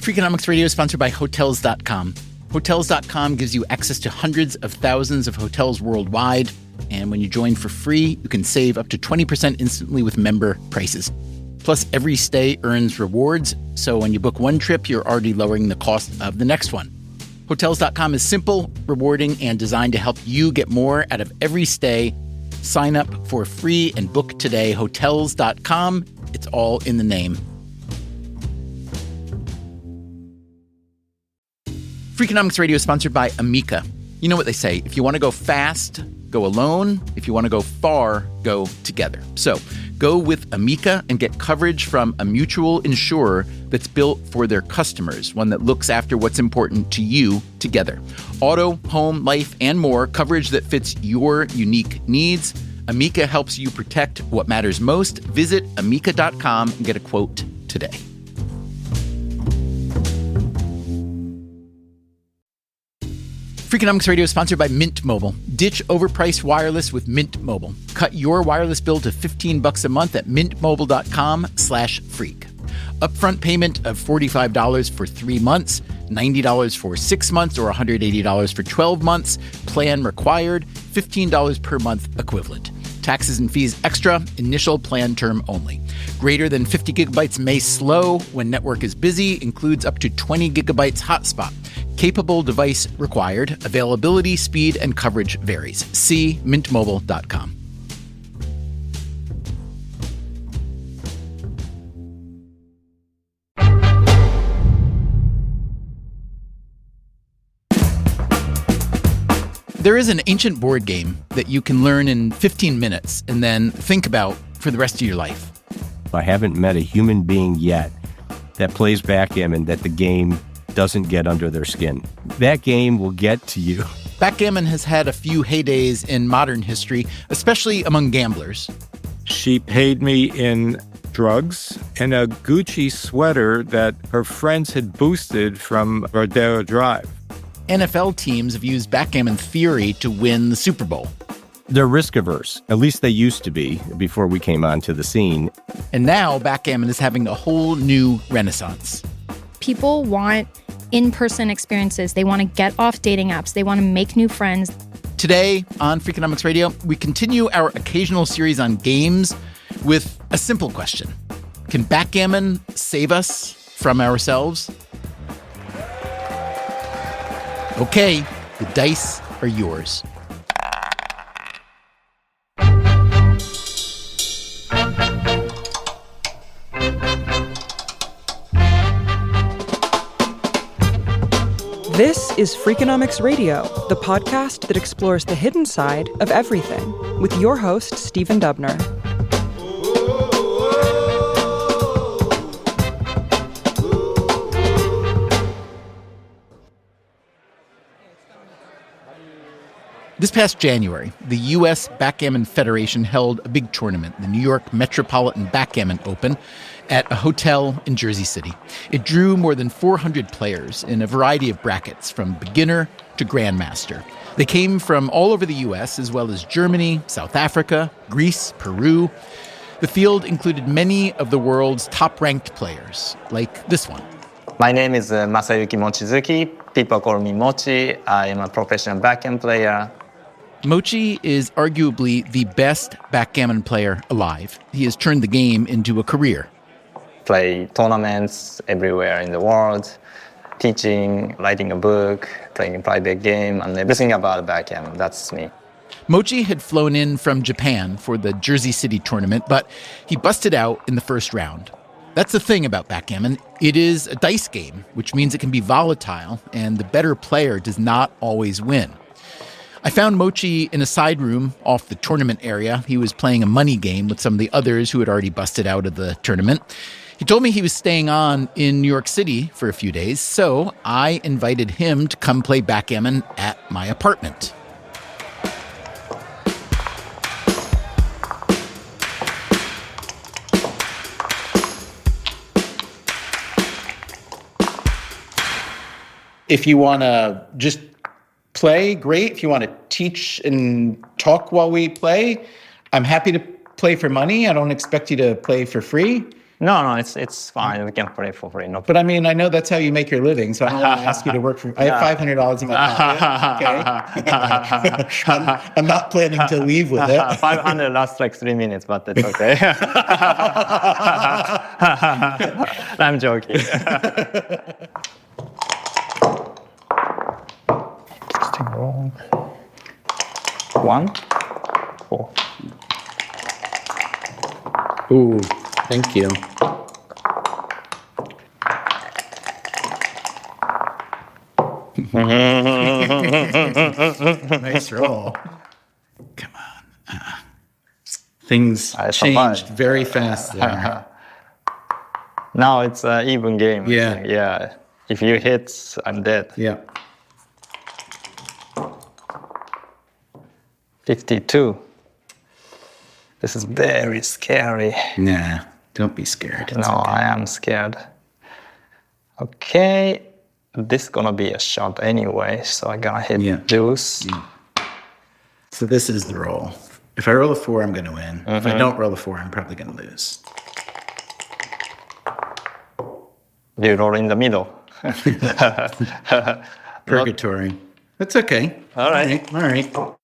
Freakonomics Radio is sponsored by Hotels.com. Hotels.com gives you access to hundreds of thousands of hotels worldwide. And when you join for free, you can save up to 20% instantly with member prices. Plus, every stay earns rewards. So when you book one trip, you're already lowering the cost of the next one. Hotels.com is simple, rewarding, and designed to help you get more out of every stay. Sign up for free and book today. Hotels.com. It's all in the name. Freakonomics Radio is sponsored by Amica. You know what they say, if you want to go fast, go alone. If you want to go far, go together. So go with Amica and get coverage from a mutual insurer that's built for their customers, one that looks after what's important to you together. Auto, home, life, and more, coverage that fits your unique needs. Amica helps you protect what matters most. Visit amica.com and get a quote today. Freakonomics Radio is sponsored by Mint Mobile. Ditch overpriced wireless with Mint Mobile. Cut your wireless bill to $15 a month at mintmobile.com/freak. Upfront payment of $45 for 3 months, $90 for 6 months, or $180 for 12 months. Plan required, $15 per month equivalent. Taxes and fees extra, initial plan term only. Greater than 50 gigabytes may slow when network is busy, includes up to 20 gigabytes hotspot. Capable device required. Availability, speed, and coverage varies. See mintmobile.com. There is an ancient board game that you can learn in 15 minutes and then think about for the rest of your life. I haven't met a human being yet that plays backgammon that the game doesn't get under their skin. That game will get to you. Backgammon has had a few heydays in modern history, especially among gamblers. She paid me in drugs and a Gucci sweater that her friends had boosted from Rodeo Drive. NFL teams have used backgammon theory to win the Super Bowl. They're risk averse. At least they used to be before we came onto the scene. And now backgammon is having a whole new renaissance. People want in-person experiences. They want to get off dating apps. They want to make new friends. Today on Freakonomics Radio, we continue our occasional series on games with a simple question. Can backgammon save us from ourselves? Okay, the dice are yours. This is Freakonomics Radio, the podcast that explores the hidden side of everything, with your host, Stephen Dubner. This past January, the U.S. Backgammon Federation held a big tournament, the New York Metropolitan Backgammon Open, at a hotel in Jersey City. It drew more than 400 players in a variety of brackets, from beginner to grandmaster. They came from all over the U.S., as well as Germany, South Africa, Greece, Peru. The field included many of the world's top-ranked players, like this one. My name is Masayuki Mochizuki. People call me Mochi. I am a professional backgammon player. Mochi is arguably the best backgammon player alive. He has turned the game into a career. Play tournaments everywhere in the world, teaching, writing a book, playing a private game, and everything about backgammon. That's me. Mochi had flown in from Japan for the Jersey City tournament, but he busted out in the first round. That's the thing about backgammon. It is a dice game, which means it can be volatile, and the better player does not always win. I found Mochi in a side room off the tournament area. He was playing a money game with some of the others who had already busted out of the tournament. He told me he was staying on in New York City for a few days, so I invited him to come play backgammon at my apartment. If you want to just play, great. If you want to teach and talk while we play, I'm happy to play for money. I don't expect you to play for free. No, it's fine. We can play for free. No. But I mean, I know that's how you make your living, so I don't want to ask you to work for. I have $500 in my pocket. Okay, I'm not planning to leave with it. 500 lasts like 3 minutes, but it's okay. I'm joking. Interesting wrong. 1, 4. Ooh, thank you. Nice roll. Come on. Things I changed survived. very fast there. Now it's an even game. I Yeah. think. Yeah. If you hit, I'm dead. Yeah. 52. This is very scary. Nah, don't be scared. It's No, okay. I am scared. Okay, this is gonna be a shot anyway, so I'm gonna hit Yeah. deuce. So this is the roll. If I roll a 4, I'm going to win. If I don't roll a 4, I'm probably going to lose. You roll in the middle. Purgatory. That's okay. All right. All right.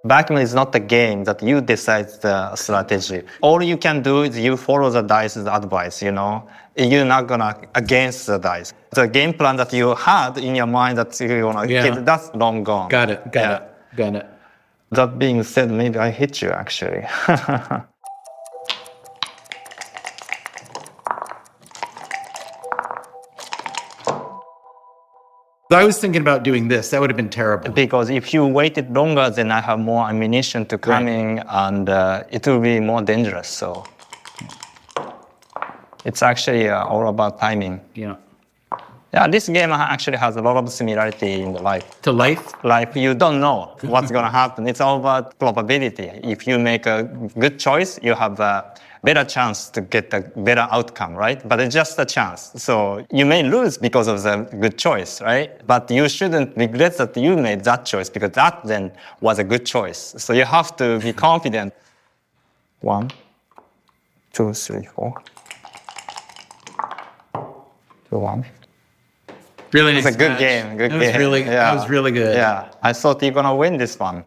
Backgammon is not a game that you decide the strategy. All you can do is you follow the dice's advice, you know. You're not gonna against the dice. The game plan that you had in your mind that you're gonna hit, that's long gone. Got it. Yeah. Got it. That being said, maybe I hit you actually. I was thinking about doing this. That would have been terrible. Because if you waited longer, then I have more ammunition to come in, and it will be more dangerous. So it's actually all about timing. Yeah. Yeah, this game actually has a lot of similarity in the life. To life? Like you don't know what's gonna happen. It's all about probability. If you make a good choice, you have a better chance to get a better outcome, right? But it's just a chance. So you may lose because of the good choice, right? But you shouldn't regret that you made that choice because that then was a good choice. So you have to be confident. 1, 2, 3, 4. 2, 1. Really nice. It's a good match. game. Good That was game. really, that was really good. Yeah, I thought you're gonna win this one.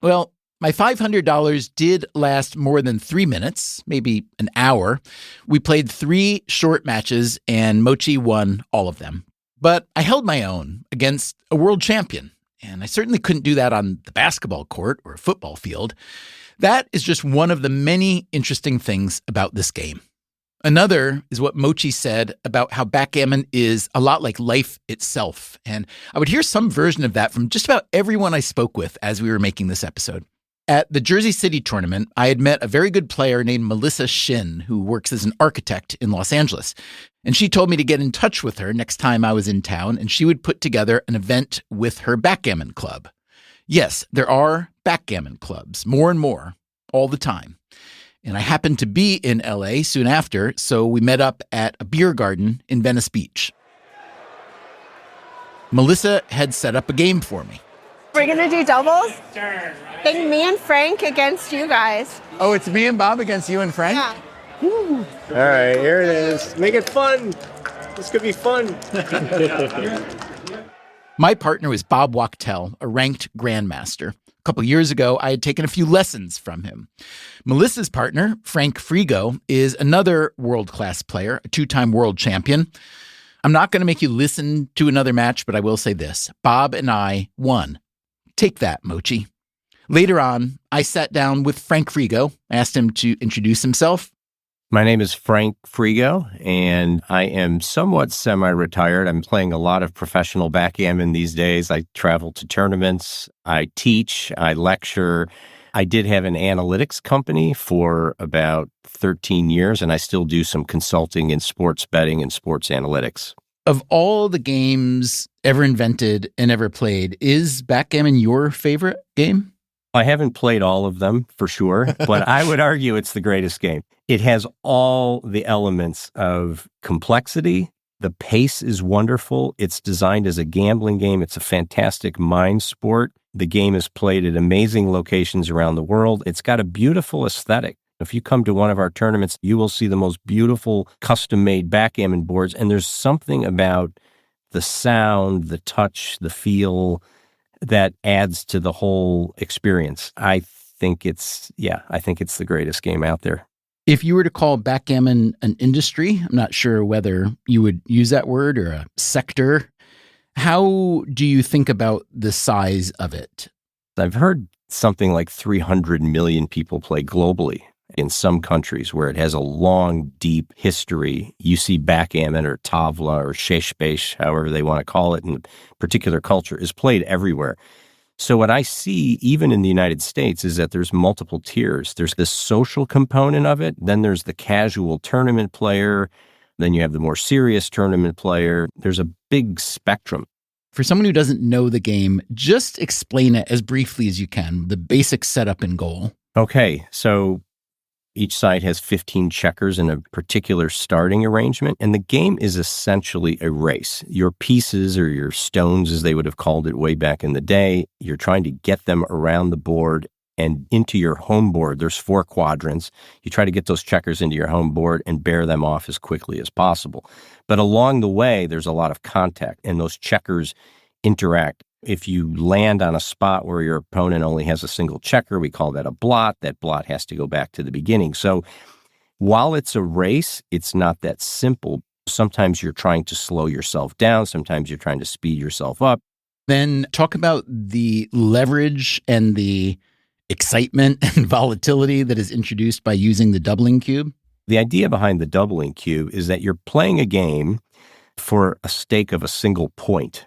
Well, my $500 did last more than 3 minutes, maybe an hour. We played 3 short matches and Mochi won all of them. But I held my own against a world champion, and I certainly couldn't do that on the basketball court or a football field. That is just one of the many interesting things about this game. Another is what Mochi said about how backgammon is a lot like life itself. And I would hear some version of that from just about everyone I spoke with as we were making this episode. At the Jersey City tournament, I had met a very good player named Melissa Shin, who works as an architect in Los Angeles. And she told me to get in touch with her next time I was in town, and she would put together an event with her backgammon club. Yes, there are backgammon clubs, more and more, all the time. And I happened to be in LA soon after, so we met up at a beer garden in Venice Beach. Melissa had set up a game for me. We're gonna do doubles? Sure. Then me and Frank against you guys. Oh, it's me and Bob against you and Frank? Yeah. All right, here it is. Make it fun. This could be fun. My partner was Bob Wachtel, a ranked grandmaster. A couple years ago, I had taken a few lessons from him. Melissa's partner, Frank Frigo, is another world-class player, a 2-time world champion. I'm not going to make you listen to another match, but I will say this. Bob and I won. Take that, Mochi. Later on, I sat down with Frank Frigo, asked him to introduce himself. My name is Frank Frigo, and I am somewhat semi-retired. I'm playing a lot of professional backgammon these days. I travel to tournaments, I teach, I lecture. I did have an analytics company for about 13 years, and I still do some consulting in sports betting and sports analytics. Of all the games ever invented and ever played, is backgammon your favorite game? I haven't played all of them for sure, but I would argue it's the greatest game. It has all the elements of complexity The pace is wonderful. It's designed as a gambling game. It's a fantastic mind sport. The game is played at amazing locations around the world. It's got a beautiful aesthetic. If you come to one of our tournaments, you will see the most beautiful custom-made backgammon boards, and there's something about the sound, the touch, the feel that adds to the whole experience. I think it's the greatest game out there. If you were to call backgammon an industry, I'm not sure whether you would use that word, or a sector. How do you think about the size of it? I've heard something like 300 million people play globally. In some countries where it has a long, deep history, you see backgammon or tavla or sheshbesh, however they want to call it in a particular culture, is played everywhere. So what I see, even in the United States, is that there's multiple tiers. There's the social component of it. Then there's the casual tournament player. Then you have the more serious tournament player. There's a big spectrum. For someone who doesn't know the game, just explain it as briefly as you can, the basic setup and goal. Okay, so each side has 15 checkers in a particular starting arrangement, and the game is essentially a race. Your pieces, or your stones as they would have called it way back in the day, you're trying to get them around the board and into your home board. There's 4 quadrants. You try to get those checkers into your home board and bear them off as quickly as possible. But along the way, there's a lot of contact, and those checkers interact. If you land on a spot where your opponent only has a single checker, we call that a blot. That blot has to go back to the beginning. So while it's a race, it's not that simple. Sometimes you're trying to slow yourself down. Sometimes you're trying to speed yourself up. Then talk about the leverage and the excitement and volatility that is introduced by using the doubling cube. The idea behind the doubling cube is that you're playing a game for a stake of a single point.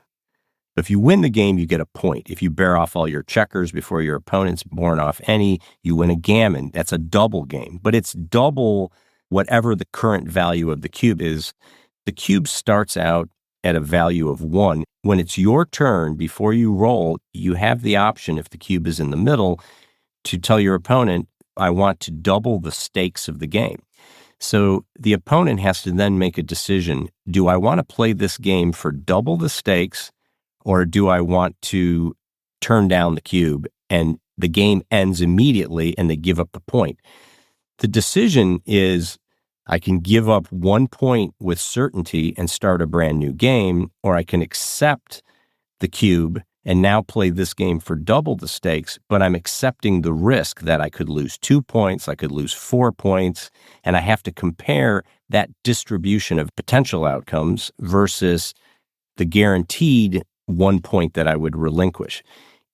If you win the game, you get a point. If you bear off all your checkers before your opponent's borne off any, you win a gammon. That's a double game, but it's double whatever the current value of the cube is. The cube starts out at a value of 1. When it's your turn, before you roll, you have the option, if the cube is in the middle, to tell your opponent, I want to double the stakes of the game. So the opponent has to then make a decision. Do I want to play this game for double the stakes, or do I want to turn down the cube and the game ends immediately and they give up the point? The decision is, I can give up 1 point with certainty and start a brand new game, or I can accept the cube and now play this game for double the stakes, but I'm accepting the risk that I could lose 2 points, I could lose 4 points, and I have to compare that distribution of potential outcomes versus the guaranteed 1 point that I would relinquish.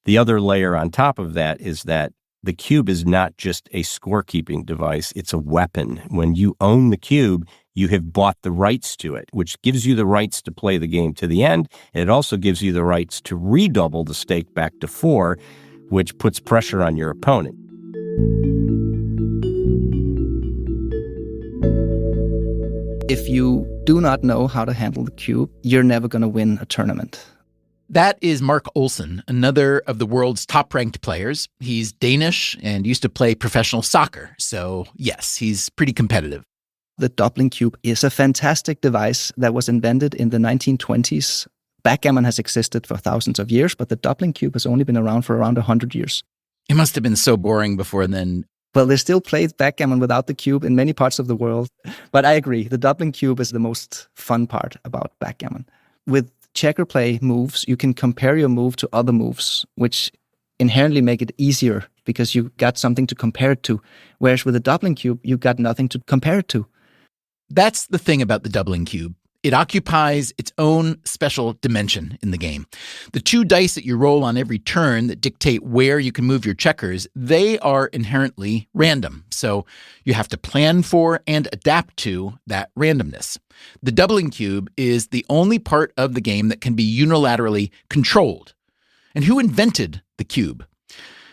The other layer on top of that is that the cube is not just a scorekeeping device, it's a weapon. When you own the cube, you have bought the rights to it, which gives you the rights to play the game to the end, and it also gives you the rights to redouble the stake back to 4, which puts pressure on your opponent. If you do not know how to handle the cube, you're never going to win a tournament. That is Mark Olsen, another of the world's top-ranked players. He's Danish and used to play professional soccer. So, yes, he's pretty competitive. The doubling cube is a fantastic device that was invented in the 1920s. Backgammon has existed for thousands of years, but the doubling cube has only been around for around 100 years. It must have been so boring before then. Well, they still play backgammon without the cube in many parts of the world. But I agree, the doubling cube is the most fun part about backgammon. With checker play moves, you can compare your move to other moves, which inherently make it easier because you got something to compare it to. Whereas with a doubling cube, you got nothing to compare it to. That's the thing about the doubling cube. It occupies its own special dimension in the game. The 2 dice that you roll on every turn that dictate where you can move your checkers, they are inherently random. So you have to plan for and adapt to that randomness. The doubling cube is the only part of the game that can be unilaterally controlled. And who invented the cube?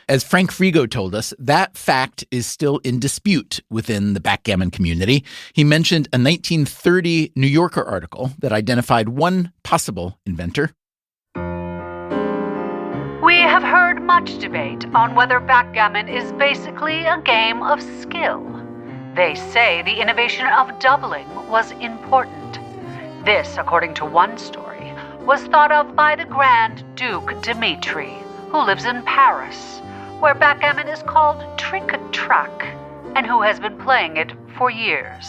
As Frank Frigo told us, that fact is still in dispute within the backgammon community. He mentioned a 1930 New Yorker article that identified one possible inventor. We have heard much debate on whether backgammon is basically a game of skill. They say the innovation of doubling was important. This, according to one story, was thought of by the Grand Duke Dmitri, who lives in Paris, where backgammon is called trick-a-track, and who has been playing it for years.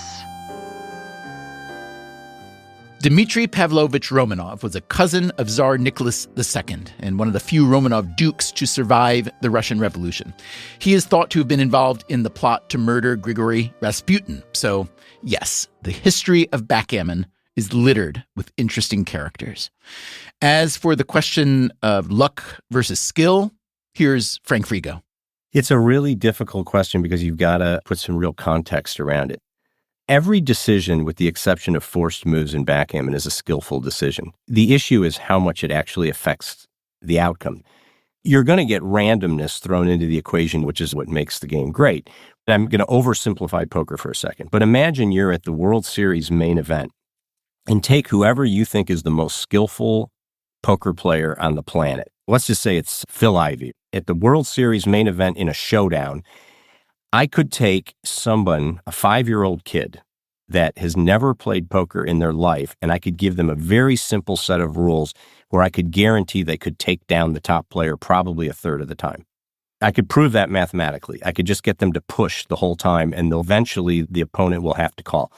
Dmitry Pavlovich Romanov was a cousin of Tsar Nicholas II and one of the few Romanov dukes to survive the Russian Revolution. He is thought to have been involved in the plot to murder Grigory Rasputin. So, yes, the history of backgammon is littered with interesting characters. As for the question of luck versus skill, here's Frank Frigo. It's a really difficult question because you've got to put some real context around it. Every decision, with the exception of forced moves in backgammon, is a skillful decision. The issue is how much it actually affects the outcome. You're going to get randomness thrown into the equation, which is what makes the game great. I'm going to oversimplify poker for a second, but imagine you're at the World Series main event and take whoever you think is the most skillful poker player on the planet. Let's just say it's Phil Ivey. At the World Series main event in a showdown, I could take someone, a 5-year-old kid that has never played poker in their life, and I could give them a very simple set of rules where I could guarantee they could take down the top player probably a third of the time. I could prove that mathematically. I could just get them to push the whole time, and eventually the opponent will have to call.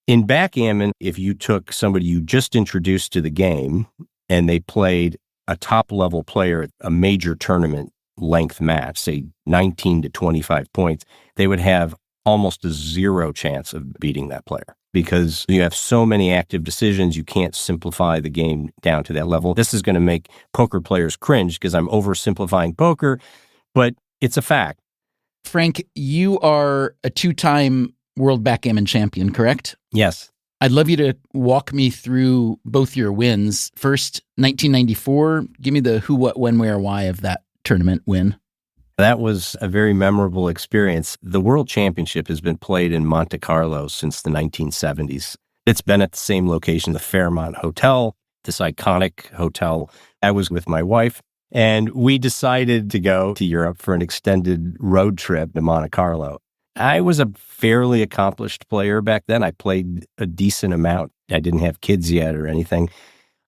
In backgammon, if you took somebody you just introduced to the game and they played a top-level player at a major tournament length match, say 19 to 25 points, they would have almost a zero chance of beating that player because you have so many active decisions, you can't simplify the game down to that level. This is going to make poker players cringe because I'm oversimplifying poker, but it's a fact. Frank, you are a 2-time world backgammon champion, correct? Yes. I'd love you to walk me through both your wins. First, 1994, give me the who, what, when, where, why of that tournament win. That was a very memorable experience. The World Championship has been played in Monte Carlo since the 1970s. It's been at the same location, the Fairmont Hotel, this iconic hotel. I was with my wife, and we decided to go to Europe for an extended road trip to Monte Carlo. I was a fairly accomplished player back then. I played a decent amount. I didn't have kids yet or anything.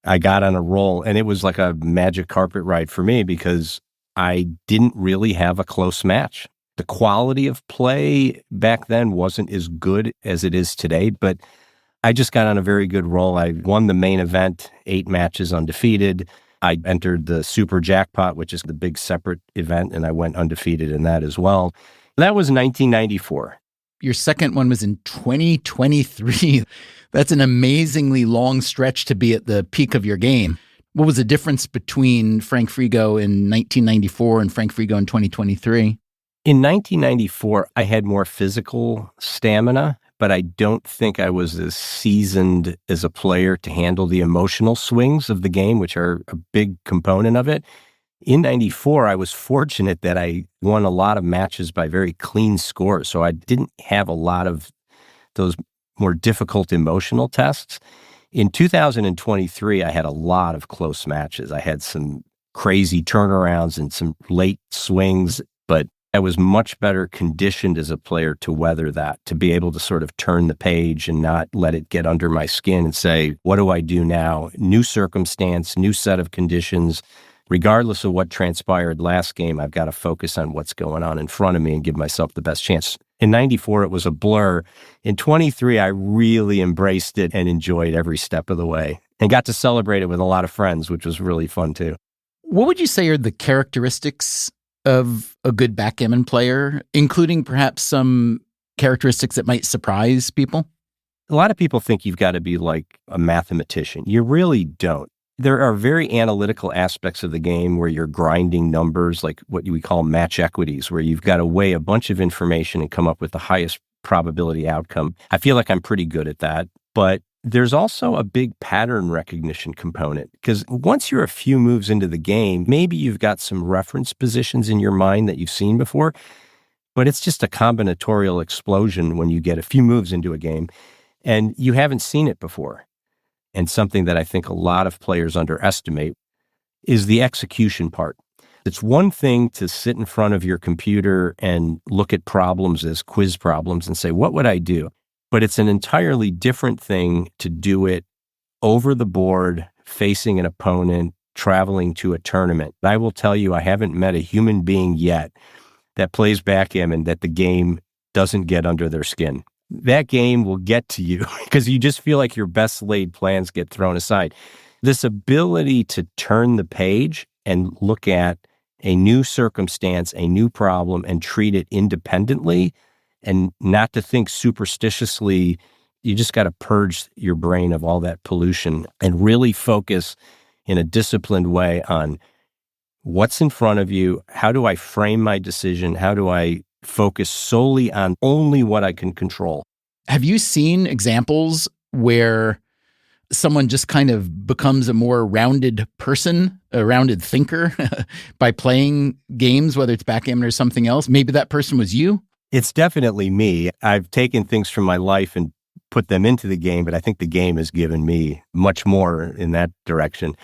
I got on a roll, and it was like a magic carpet ride for me because I didn't really have a close match. The quality of play back then wasn't as good as it is today, but I just got on a very good roll. I won the main event, 8 matches undefeated. I entered the Super Jackpot, which is the big separate event, and I went undefeated in that as well. That was 1994. Your second one was in 2023. That's an amazingly long stretch to be at the peak of your game. What was the difference between Frank Frigo in 1994 and Frank Frigo in 2023? In 1994, I had more physical stamina, but I don't think I was as seasoned as a player to handle the emotional swings of the game, which are a big component of it. In 94, I was fortunate that I won a lot of matches by very clean scores, so I didn't have a lot of those more difficult emotional tests. In 2023, I had a lot of close matches. I had some crazy turnarounds and some late swings, but I was much better conditioned as a player to weather that, to be able to sort of turn the page and not let it get under my skin and say, what do I do now? New circumstance, new set of conditions. Regardless of what transpired last game, I've got to focus on what's going on in front of me and give myself the best chance. In 94, it was a blur. In 23, I really embraced it and enjoyed every step of the way and got to celebrate it with a lot of friends, which was really fun too. What would you say are the characteristics of a good backgammon player, including perhaps some characteristics that might surprise people? A lot of people think you've got to be like a mathematician. You really don't. There are very analytical aspects of the game where you're grinding numbers, like what we call match equities, where you've got to weigh a bunch of information and come up with the highest probability outcome. I feel like I'm pretty good at that. But there's also a big pattern recognition component, because once you're a few moves into the game, maybe you've got some reference positions in your mind that you've seen before, but it's just a combinatorial explosion when you get a few moves into a game and you haven't seen it before. And something that I think a lot of players underestimate is the execution part. It's one thing to sit in front of your computer and look at problems as quiz problems and say, what would I do? But it's an entirely different thing to do it over the board, facing an opponent, traveling to a tournament. I will tell you, I haven't met a human being yet that plays backgammon that the game doesn't get under their skin. That game will get to you because you just feel like your best laid plans get thrown aside. This ability to turn the page and look at a new circumstance, a new problem, and treat it independently and not to think superstitiously. You just got to purge your brain of all that pollution and really focus in a disciplined way on what's in front of you. How do I frame my decision? How do I focus solely on only what I can control? Have you seen examples where someone just kind of becomes a more rounded person, a rounded thinker by playing games, whether it's backgammon or something else? Maybe that person was you? It's definitely me. I've taken things from my life and put them into the game, but I think the game has given me much more in that direction.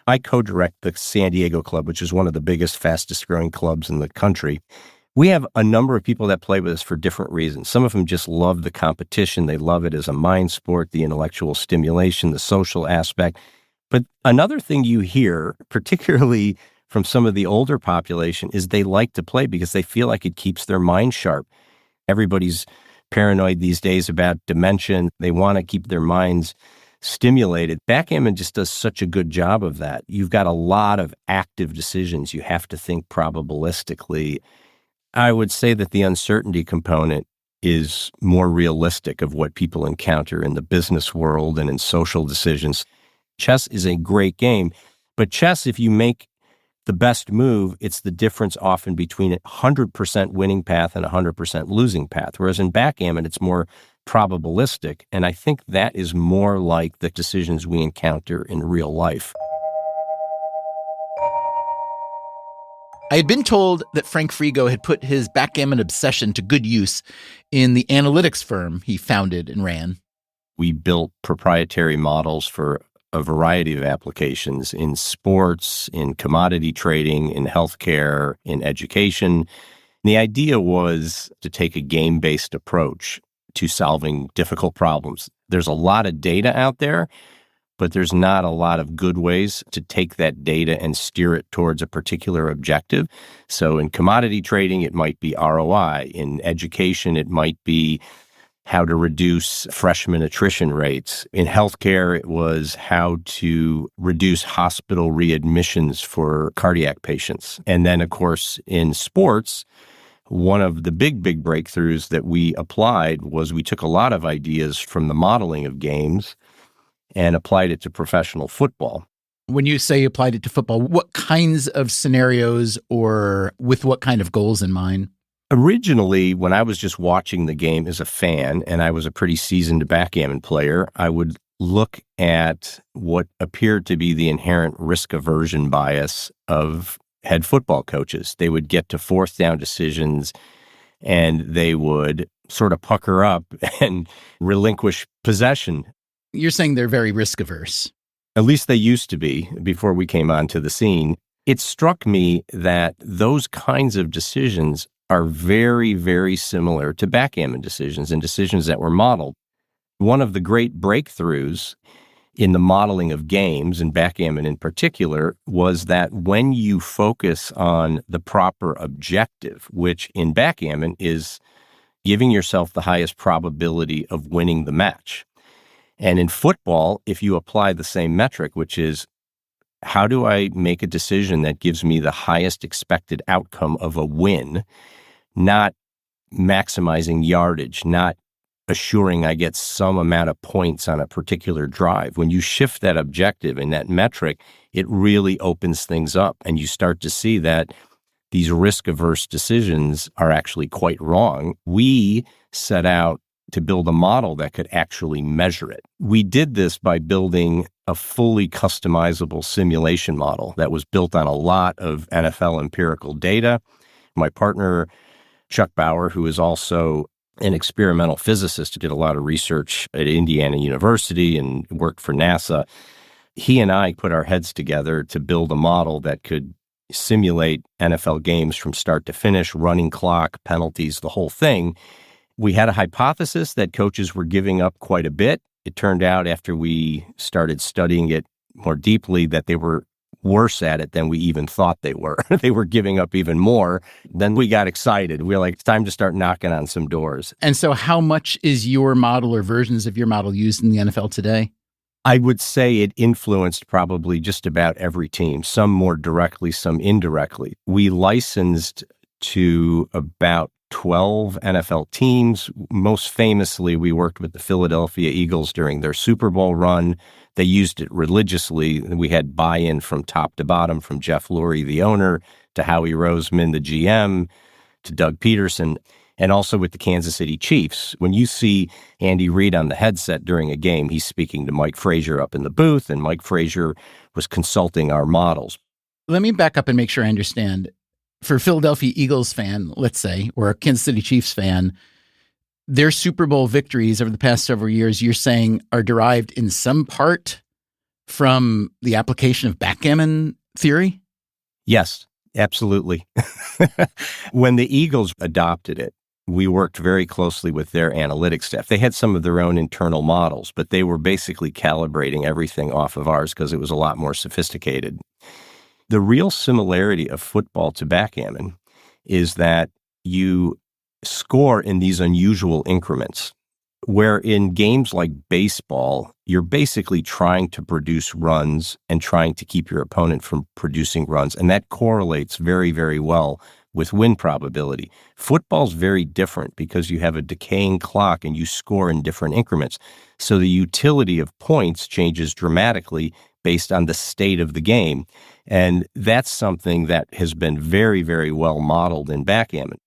I co-direct the San Diego Club, which is one of the biggest, fastest growing clubs in the country. We have a number of people that play with us for different reasons. Some of them just love the competition. They love it as a mind sport, the intellectual stimulation, the social aspect. But another thing you hear, particularly from some of the older population, is they like to play because they feel like it keeps their mind sharp. Everybody's paranoid these days about dementia. They want to keep their minds stimulated. Backgammon just does such a good job of that. You've got a lot of active decisions. You have to think probabilistically. I would say that the uncertainty component is more realistic of what people encounter in the business world and in social decisions. Chess is a great game, but chess, if you make the best move, it's the difference often between a 100% winning path and a 100% losing path. Whereas in backgammon, it's more probabilistic. And I think that is more like the decisions we encounter in real life. I had been told that Frank Frigo had put his backgammon obsession to good use in the analytics firm he founded and ran. We built proprietary models for a variety of applications in sports, in commodity trading, in healthcare, in education. The idea was to take a game-based approach to solving difficult problems. There's a lot of data out there, but there's not a lot of good ways to take that data and steer it towards a particular objective. So in commodity trading, it might be ROI. In education, it might be how to reduce freshman attrition rates. In healthcare, it was how to reduce hospital readmissions for cardiac patients. And then, of course, in sports, one of the big breakthroughs that we applied was we took a lot of ideas from the modeling of games and applied it to professional football. When you say you applied it to football, what kinds of scenarios or with what kind of goals in mind? Originally, when I was just watching the game as a fan, and I was a pretty seasoned backgammon player, I would look at what appeared to be the inherent risk aversion bias of head football coaches. They would get to fourth down decisions, and they would sort of pucker up and relinquish possession. You're saying they're very risk averse. At least they used to be before we came onto the scene. It struck me that those kinds of decisions are very, very similar to backgammon decisions and decisions that were modeled. One of the great breakthroughs in the modeling of games, and backgammon in particular, was that when you focus on the proper objective, which in backgammon is giving yourself the highest probability of winning the match. And in football, if you apply the same metric, which is how do I make a decision that gives me the highest expected outcome of a win, not maximizing yardage, not assuring I get some amount of points on a particular drive. When you shift that objective and that metric, it really opens things up, and you start to see that these risk-averse decisions are actually quite wrong. We set out to build a model that could actually measure it. We did this by building a fully customizable simulation model that was built on a lot of NFL empirical data. My partner, Chuck Bauer, who is also an experimental physicist who did a lot of research at Indiana University and worked for NASA, he and I put our heads together to build a model that could simulate NFL games from start to finish, running clock, penalties, the whole thing. We had a hypothesis that coaches were giving up quite a bit It turned out after we started studying it more deeply that they were worse at it than we even thought they were. They were giving up even more. Then we got excited. We were like, it's time to start knocking on some doors. And so how much is your model or versions of your model used in the NFL today? I would say it influenced probably just about every team, some more directly, some indirectly. We licensed to about 12 NFL teams. Most famously, we worked with the Philadelphia Eagles during their Super Bowl run. They used it religiously. We had buy-in from top to bottom, from Jeff Lurie, the owner, to Howie Roseman, the GM, to Doug Peterson, and also with the Kansas City Chiefs. When you see Andy Reid on the headset during a game, he's speaking to Mike Frazier up in the booth, and Mike Frazier was consulting our models. Let me back up and make sure I understand. For a Philadelphia Eagles fan, let's say, or a Kansas City Chiefs fan, their Super Bowl victories over the past several years, you're saying, are derived in some part from the application of backgammon theory? Yes, absolutely. When the Eagles adopted it, we worked very closely with their analytics staff. They had some of their own internal models, but they were basically calibrating everything off of ours because it was a lot more sophisticated. The real similarity of football to backgammon is that you score in these unusual increments, where in games like baseball, you're basically trying to produce runs and trying to keep your opponent from producing runs, and that correlates very, very well with win probability. Football's very different because you have a decaying clock and you score in different increments. So the utility of points changes dramatically based on the state of the game. And that's something that has been very, very well modeled in backgammon.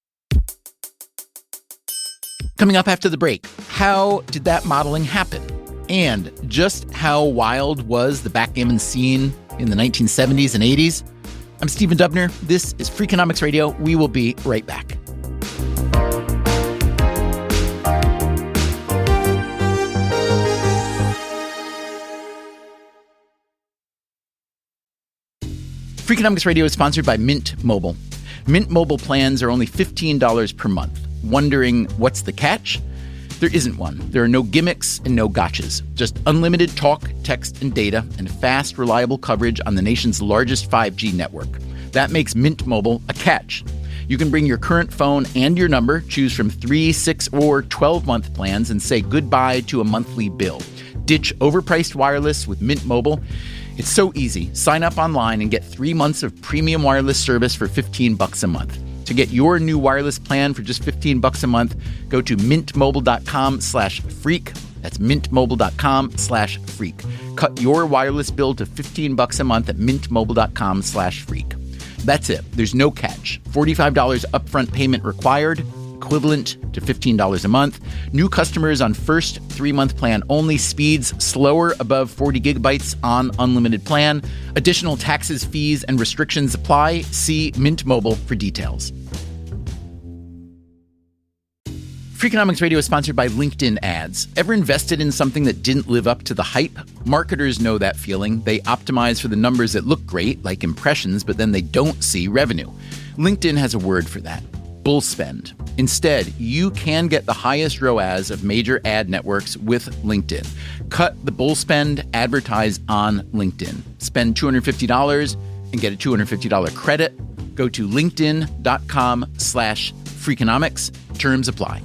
Coming up after the break, how did that modeling happen? And just how wild was the backgammon scene in the 1970s and 80s? I'm Stephen Dubner. This is Freakonomics Radio. We will be right back. Freakonomics Radio is sponsored by Mint Mobile. Mint Mobile plans are only $15 per month. Wondering what's the catch? There isn't one. There are no gimmicks and no gotchas. Just unlimited talk, text, and data, and fast, reliable coverage on the nation's largest 5G network. That makes Mint Mobile a catch. You can bring your current phone and your number, choose from 3, 6, or 12-month plans, and say goodbye to a monthly bill. Ditch overpriced wireless with Mint Mobile. It's so easy. Sign up online and get 3 months of premium wireless service for $15 a month. To get your new wireless plan for just $15 a month, go to mintmobile.com/freak. That's mintmobile.com/freak. Cut your wireless bill to $15 a month at mintmobile.com/freak. That's it. There's no catch. $45 upfront payment required, equivalent to $15 a month. New customers on first 3-month plan only. Speeds slower above 40 gigabytes on unlimited plan. Additional taxes, fees, and restrictions apply. See Mint Mobile for details. Freakonomics Radio is sponsored by LinkedIn Ads. Ever invested in something that didn't live up to the hype? Marketers know that feeling. They optimize for the numbers that look great, like impressions, but then they don't see revenue. LinkedIn has a word for that: bull spend. Instead, you can get the highest ROAS of major ad networks with LinkedIn. Cut the bull spend, advertise on LinkedIn. Spend $250 and get a $250 credit. Go to linkedin.com/Freakonomics. Terms apply.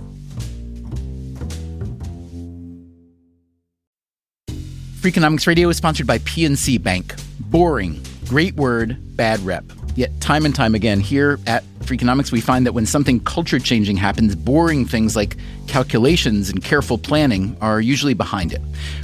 Freakonomics Radio is sponsored by PNC Bank. Boring, great word, bad rep. Yet time and time again here at Freakonomics, we find that when something culture-changing happens, boring things like calculations and careful planning are usually behind it.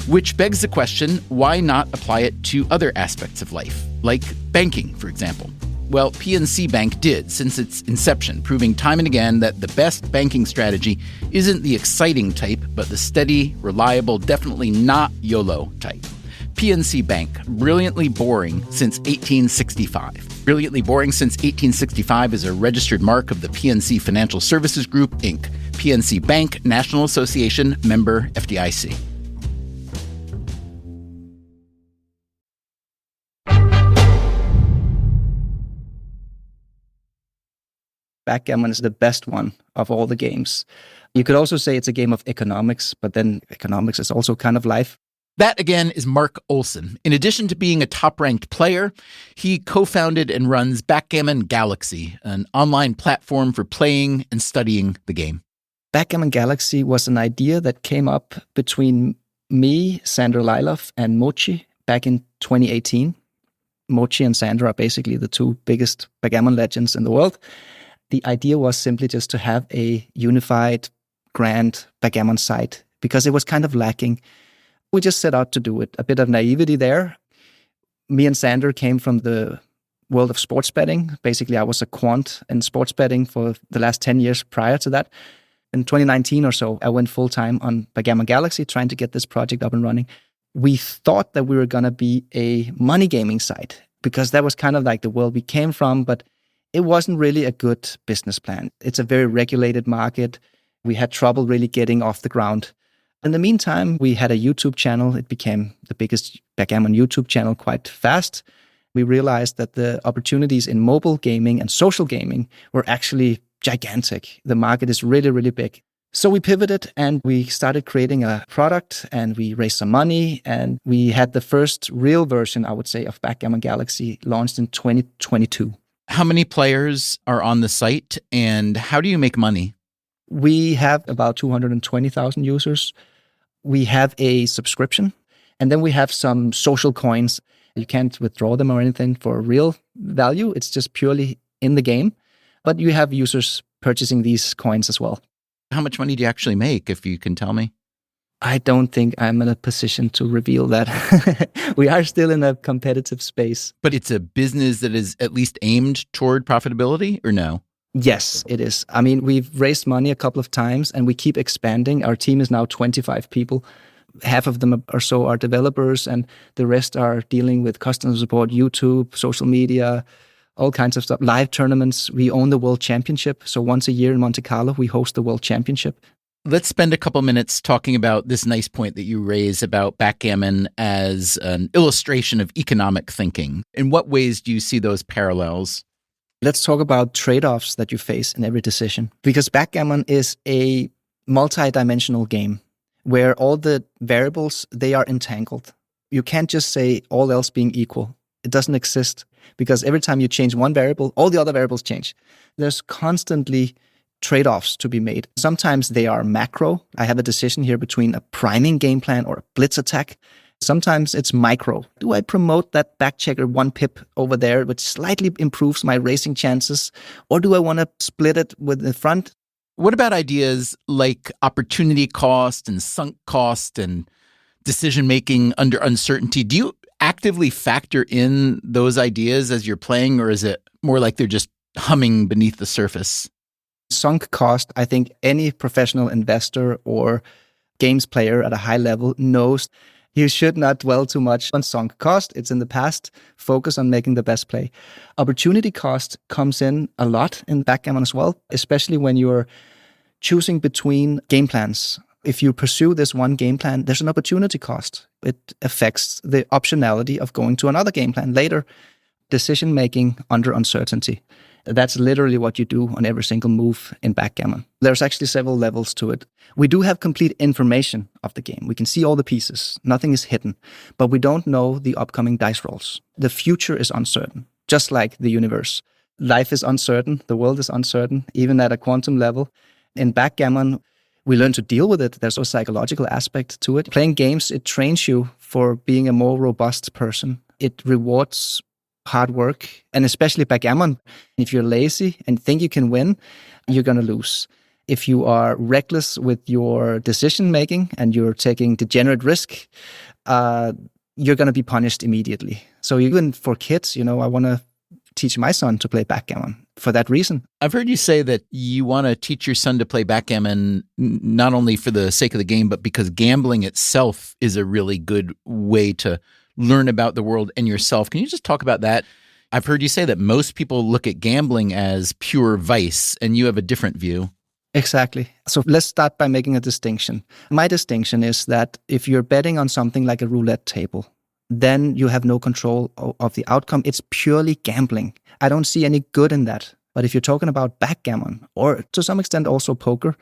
Which begs the question, why not apply it to other aspects of life, like banking, for example? Well, PNC Bank did since its inception, proving time and again that the best banking strategy isn't the exciting type, but the steady, reliable, definitely not YOLO type. PNC Bank, brilliantly boring since 1865. Brilliantly boring since 1865 is a registered mark of the PNC Financial Services Group, Inc. PNC Bank, National Association, member FDIC. Backgammon is the best one of all the games. You could also say it's a game of economics, but then economics is also kind of life. That, again, is Mark Olson. In addition to being a top-ranked player, he co-founded and runs Backgammon Galaxy, an online platform for playing and studying the game. Backgammon Galaxy was an idea that came up between me, Sandra Liloff, and Mochi back in 2018. Mochi and Sandra are basically the two biggest backgammon legends in the world. The idea was simply just to have a unified, grand backgammon site because it was kind of lacking. We just set out to do it. A bit of naivety there. Me and Sandra came from the world of sports betting. Basically, I was a quant in sports betting for the last 10 years prior to that. In 2019 or so, I went full-time on Backgammon Galaxy trying to get this project up and running. We thought that we were going to be a money gaming site because that was kind of like the world we came from, but it wasn't really a good business plan. It's a very regulated market. We had trouble really getting off the ground. In the meantime, we had a YouTube channel. It became the biggest backgammon YouTube channel quite fast. We realized that the opportunities in mobile gaming and social gaming were actually gigantic. The market is really, really big. So we pivoted and we started creating a product and we raised some money and we had the first real version, I would say, of Backgammon Galaxy launched in 2022. How many players are on the site and how do you make money? We have about 220,000 users. We have a subscription, and then we have some social coins. You can't withdraw them or anything for real value. It's just purely in the game. But you have users purchasing these coins as well. How much money do you actually make, if you can tell me? I don't think I'm in a position to reveal that. We are still in a competitive space. But it's a business that is at least aimed toward profitability, or no? Yes, it is. I mean, we've raised money a couple of times and we keep expanding. Our team is now 25 people. Half of them or so are developers and the rest are dealing with customer support, YouTube, social media, all kinds of stuff. Live tournaments. We own the World Championship. So once a year in Monte Carlo, we host the World Championship. Let's spend a couple minutes talking about this nice point that you raise about backgammon as an illustration of economic thinking. In what ways do you see those parallels? Let's talk about trade-offs that you face in every decision. Because backgammon is a multi-dimensional game where all the variables, they are entangled. You can't just say all else being equal. It doesn't exist because every time you change one variable, all the other variables change. There's constantly trade-offs to be made. Sometimes they are macro. I have a decision here between a priming game plan or a blitz attack. Sometimes it's micro. Do I promote that back checker 1 pip over there, which slightly improves my racing chances? Or do I want to split it with the front? What about ideas like opportunity cost and sunk cost and decision-making under uncertainty? Do you actively factor in those ideas as you're playing, or is it more like they're just humming beneath the surface? Sunk cost, I think any professional investor or games player at a high level knows you should not dwell too much on sunk cost. It's in the past. Focus on making the best play. Opportunity cost comes in a lot in backgammon as well, especially when you're choosing between game plans. If you pursue this one game plan, there's an opportunity cost. It affects the optionality of going to another game plan later. Decision-making under uncertainty. That's literally what you do on every single move in backgammon. There's actually several levels to it. We do have complete information of the game. We can see all the pieces. Nothing is hidden. But we don't know the upcoming dice rolls. The future is uncertain, just like the universe. Life is uncertain. The world is uncertain, even at a quantum level. In backgammon, we learn to deal with it. There's a psychological aspect to it. Playing games, it trains you for being a more robust person. It rewards hard work, and especially backgammon. If you're lazy and think you can win, you're going to lose. If you are reckless with your decision making and you're taking degenerate risk, you're going to be punished immediately. So even for kids, I want to teach my son to play backgammon for that reason. I've heard you say that you want to teach your son to play backgammon not only for the sake of the game, but because gambling itself is a really good way to learn about the world and yourself. Can you just talk about that? I've heard you say that most people look at gambling as pure vice, and you have a different view. Exactly. So let's start by making a distinction. My distinction is that if you're betting on something like a roulette table, then you have no control of the outcome. It's purely gambling. I don't see any good in that. But if you're talking about backgammon, or to some extent also poker,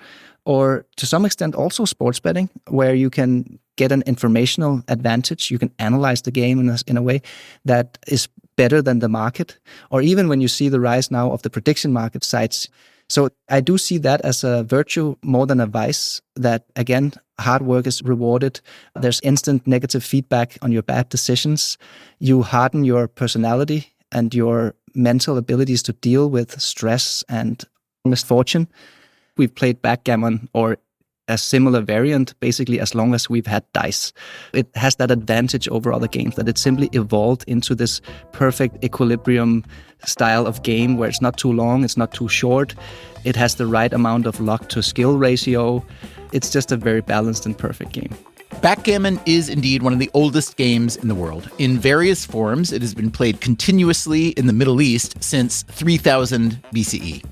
or to some extent also sports betting, where you can get an informational advantage, you can analyze the game in a way that is better than the market, or even when you see the rise now of the prediction market sites. So I do see that as a virtue more than a vice, that again, hard work is rewarded. There's instant negative feedback on your bad decisions. You harden your personality and your mental abilities to deal with stress and misfortune. We've played backgammon or a similar variant basically as long as we've had dice. It has that advantage over other games that it simply evolved into this perfect equilibrium style of game where it's not too long, it's not too short, it has the right amount of luck to skill ratio. It's just a very balanced and perfect game. Backgammon is indeed one of the oldest games in the world. In various forms, it has been played continuously in the Middle East since 3000 BCE.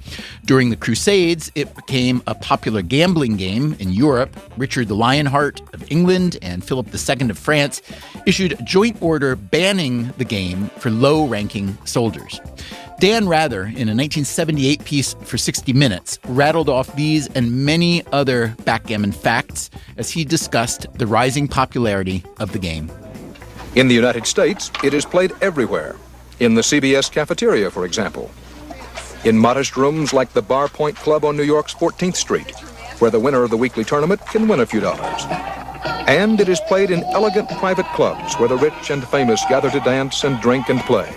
During the Crusades, it became a popular gambling game in Europe. Richard the Lionheart of England and Philip II of France issued a joint order banning the game for low-ranking soldiers. Dan Rather, in a 1978 piece for 60 Minutes, rattled off these and many other backgammon facts as he discussed the rising popularity of the game. In the United States, it is played everywhere. In the CBS cafeteria, for example. In modest rooms like the Bar Point Club on New York's 14th Street, where the winner of the weekly tournament can win a few dollars. And it is played in elegant private clubs where the rich and famous gather to dance and drink and play.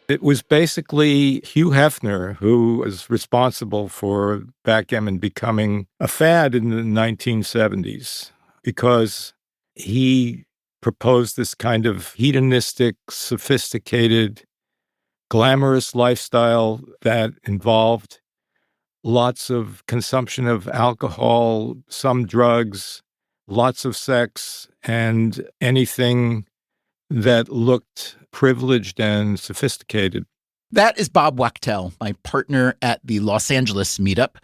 It was basically Hugh Hefner who was responsible for backgammon becoming a fad in the 1970s because he proposed this kind of hedonistic, sophisticated, glamorous lifestyle that involved lots of consumption of alcohol, some drugs, lots of sex, and anything that looked privileged and sophisticated. That is Bob Wachtel, my partner at the Los Angeles meetup.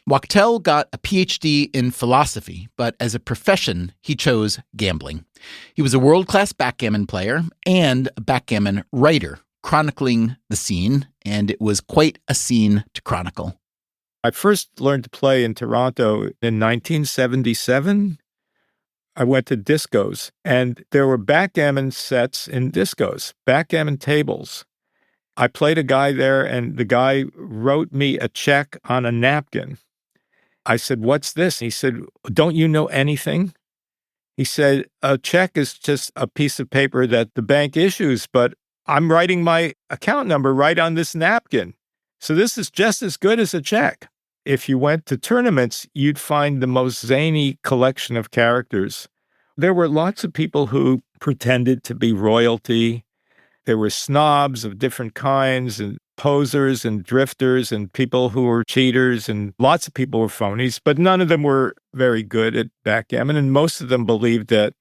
Wachtel got a PhD in philosophy, but as a profession, he chose gambling. He was a world-class backgammon player and a backgammon writer, chronicling the scene, and it was quite a scene to chronicle. I first learned to play in Toronto in 1977. I went to discos, and there were backgammon sets in discos, backgammon tables. I played a guy there, and the guy wrote me a check on a napkin. I said, "What's this?" He said, "Don't you know anything?" He said, "A check is just a piece of paper that the bank issues, but I'm writing my account number right on this napkin. So this is just as good as a check." If you went to tournaments, you'd find the most zany collection of characters. There were lots of people who pretended to be royalty. There were snobs of different kinds and posers and drifters and people who were cheaters, and lots of people were phonies, but none of them were very good at backgammon, and most of them believed that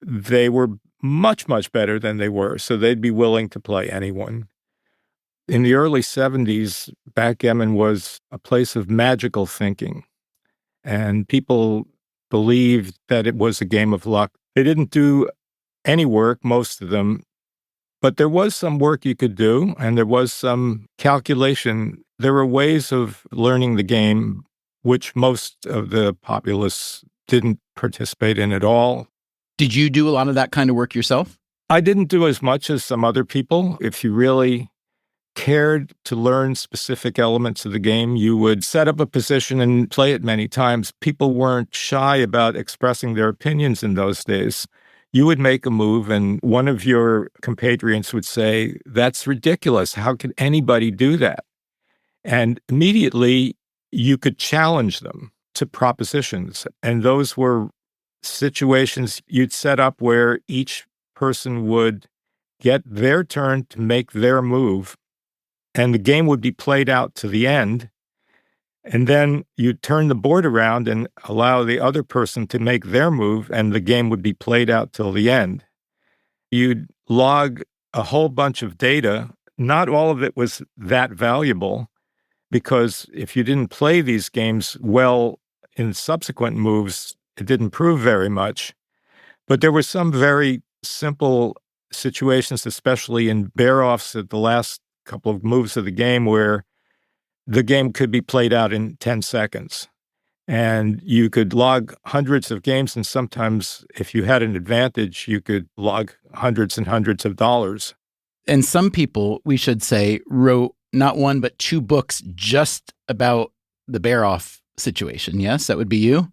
they were much, much better than they were, so they'd be willing to play anyone. In the early 70s, backgammon was a place of magical thinking, and people believed that it was a game of luck. They didn't do any work, most of them, but there was some work you could do, and there was some calculation. There were ways of learning the game which most of the populace didn't participate in at all. Did you do a lot of that kind of work yourself? I didn't do as much as some other people. If you really cared to learn specific elements of the game, you would set up a position and play it many times. People weren't shy about expressing their opinions in those days. You would make a move and one of your compatriots would say, "That's ridiculous. How could anybody do that?" And immediately you could challenge them to propositions. And those were situations you'd set up where each person would get their turn to make their move, and the game would be played out to the end. And then you'd turn the board around and allow the other person to make their move, and the game would be played out till the end. You'd log a whole bunch of data. Not all of it was that valuable, because if you didn't play these games well in subsequent moves, it didn't prove very much. But there were some very simple situations, especially in bear-offs at the last couple of moves of the game, where the game could be played out in 10 seconds. And you could log hundreds of games, and sometimes if you had an advantage, you could log hundreds and hundreds of dollars. And some people, we should say, wrote not one but two books just about the bear-off situation. Yes, that would be you?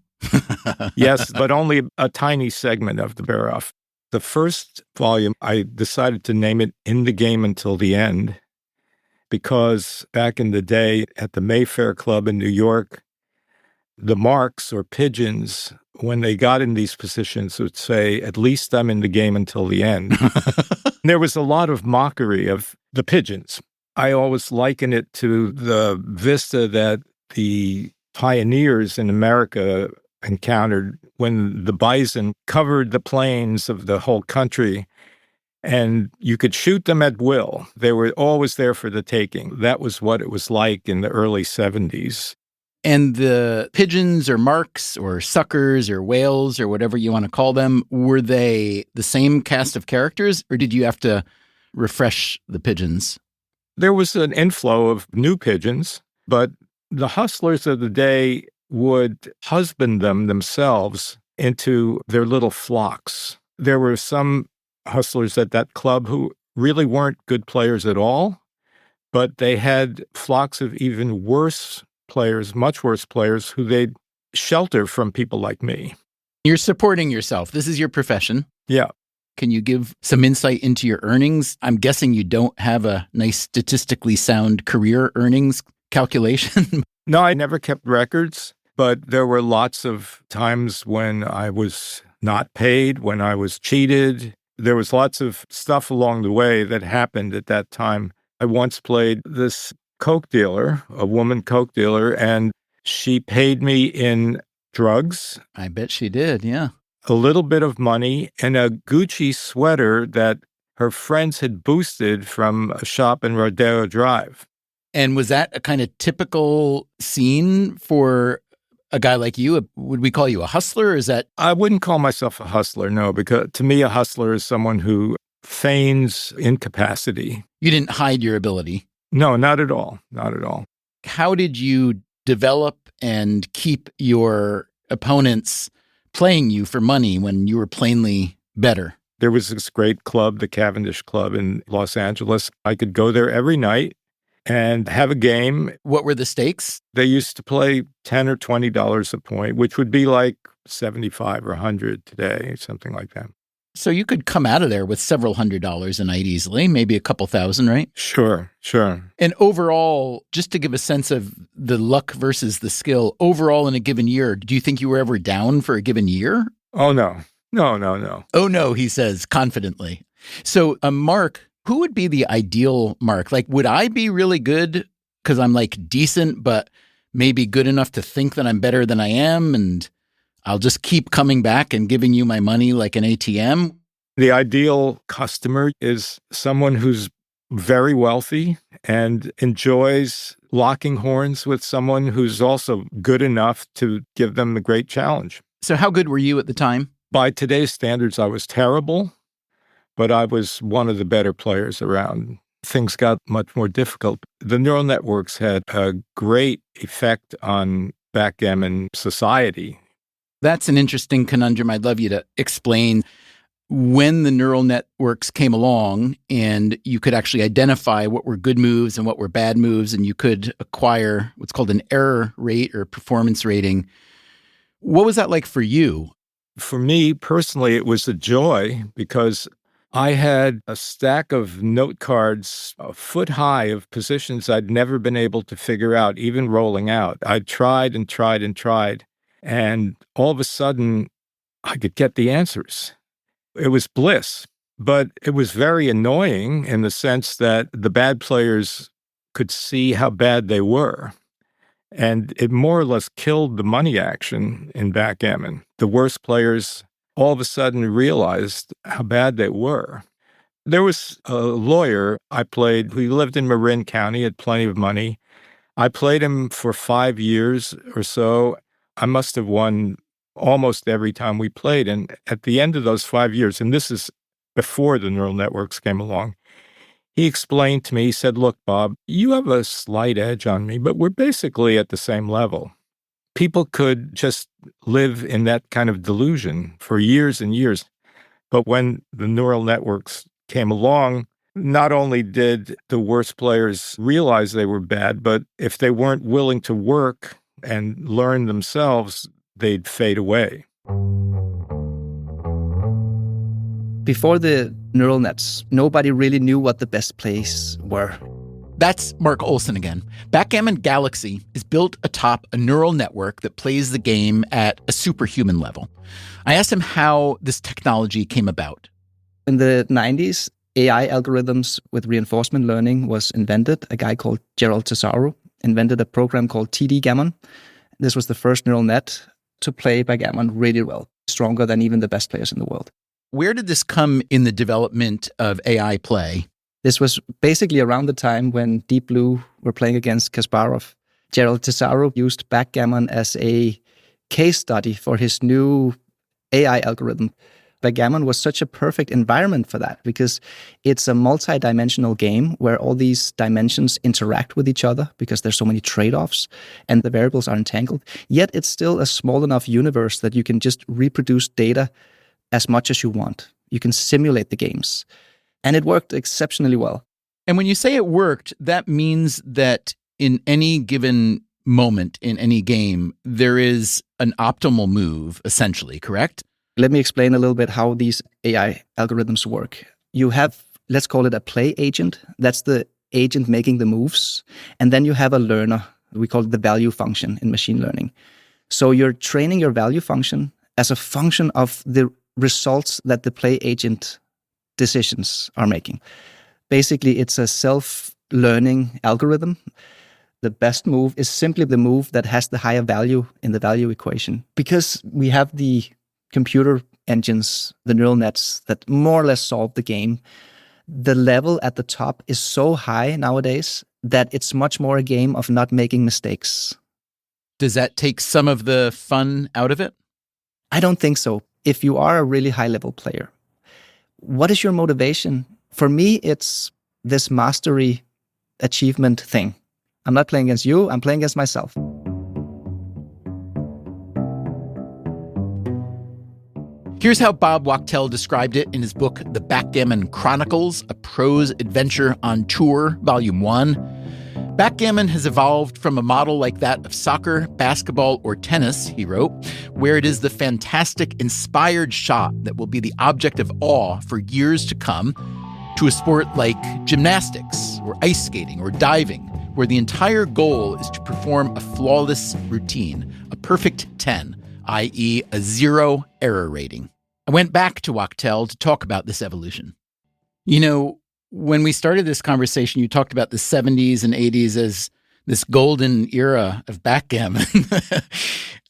Yes, but only a tiny segment of the bear-off. The first volume, I decided to name it In the Game Until the End, because back in the day at the Mayfair Club in New York, the marks or pigeons, when they got in these positions, would say, "At least I'm in the game until the end." There was a lot of mockery of the pigeons. I always liken it to the vista that the pioneers in America encountered when the bison covered the plains of the whole country, and you could shoot them at will. They were always there for the taking. That was what it was like in the early 70s. And the pigeons or marks or suckers or whales or whatever you want to call them, were they the same cast of characters, or did you have to refresh the pigeons? There was an inflow of new pigeons, but the hustlers of the day would husband them themselves into their little flocks. There were some hustlers at that club who really weren't good players at all, but they had flocks of even worse players, much worse players, who they'd shelter from people like me. You're supporting yourself. This is your profession. Yeah. Can you give some insight into your earnings? I'm guessing you don't have a nice statistically sound career earnings calculation. No, I never kept records, but there were lots of times when I was not paid, when I was cheated. There was lots of stuff along the way that happened at that time. I once played this Coke dealer, a woman Coke dealer, and she paid me in drugs. I bet she did, yeah. A little bit of money and a Gucci sweater that her friends had boosted from a shop in Rodeo Drive. And was that a kind of typical scene for a guy like you? Would we call you a hustler? Or is that? I wouldn't call myself a hustler, no, because to me, a hustler is someone who feigns incapacity. You didn't hide your ability. No, not at all. Not at all. How did you develop and keep your opponents playing you for money when you were plainly better? There was this great club, the Cavendish Club in Los Angeles. I could go there every night and have a game. What were the stakes? They used to play $10 or $20 a point, which would be like 75 or 100 today, something like that. So you could come out of there with several $100s a night easily, maybe a couple thousand, right? Sure. And overall, just to give a sense of the luck versus the skill, overall in a given year, do you think you were ever down for a given year? Oh, no. No. Oh, no, he says confidently. So, Mark, who would be the ideal Mark? Like, would I be really good because I'm like decent, but maybe good enough to think that I'm better than I am, and I'll just keep coming back and giving you my money like an ATM? The ideal customer is someone who's very wealthy and enjoys locking horns with someone who's also good enough to give them a great challenge. So how good were you at the time? By today's standards, I was terrible, but I was one of the better players around. Things got much more difficult. The neural networks had a great effect on backgammon society. That's an interesting conundrum. I'd love you to explain when the neural networks came along and you could actually identify what were good moves and what were bad moves, and you could acquire what's called an error rate or performance rating. What was that like for you? For me personally, it was a joy because I had a stack of note cards a foot high of positions I'd never been able to figure out, even rolling out. I tried and tried and tried. And all of a sudden, I could get the answers. It was bliss, but it was very annoying in the sense that the bad players could see how bad they were. And it more or less killed the money action in backgammon. The worst players all of a sudden realized how bad they were. There was a lawyer I played who lived in Marin County, had plenty of money. I played him for 5 years or so. I must have won almost every time we played. And at the end of those 5 years, and this is before the neural networks came along. He explained to me, he said, look, Bob, you have a slight edge on me, but we're basically at the same level. People could just live in that kind of delusion for years and years. But when the neural networks came along, not only did the worst players realize they were bad, but if they weren't willing to work and learn themselves, they'd fade away. Before the neural nets, nobody really knew what the best plays were. That's Mark Olson again. Backgammon Galaxy is built atop a neural network that plays the game at a superhuman level. I asked him how this technology came about. In the 90s, AI algorithms with reinforcement learning was invented. A guy called Gerald Tesaro invented a program called TD-gammon. This was the first neural net to play backgammon really well, stronger than even the best players in the world. Where did this come in the development of AI play? This was basically around the time when Deep Blue were playing against Kasparov. Gerald Tesaro used backgammon as a case study for his new AI algorithm. Backgammon was such a perfect environment for that because it's a multi-dimensional game where all these dimensions interact with each other because there's so many trade-offs and the variables are entangled. Yet it's still a small enough universe that you can just reproduce data as much as you want. You can simulate the games. And it worked exceptionally well. And when you say it worked, that means that in any given moment in any game, there is an optimal move, essentially, correct? Let me explain a little bit how these AI algorithms work. You have, let's call it a play agent. That's the agent making the moves. And then you have a learner. We call it the value function in machine learning. So you're training your value function as a function of the results that the play agent decisions are making. Basically, it's a self-learning algorithm. The best move is simply the move that has the higher value in the value equation. Because we have the computer engines, the neural nets that more or less solve the game, the level at the top is so high nowadays that it's much more a game of not making mistakes. Does that take some of the fun out of it? I don't think so. If you are a really high-level player, what is your motivation? For me, it's this mastery achievement thing. I'm not playing against you, I'm playing against myself. Here's how Bob Wachtel described it in his book, The Backgammon Chronicles, a prose adventure on tour, Volume 1. Backgammon has evolved from a model like that of soccer, basketball, or tennis, he wrote, where it is the fantastic, inspired shot that will be the object of awe for years to come, to a sport like gymnastics, or ice skating, or diving, where the entire goal is to perform a flawless routine, a perfect 10, i.e. a 0 error rating. I went back to Wachtel to talk about this evolution. You know, when we started this conversation, you talked about the 70s and 80s as this golden era of backgammon.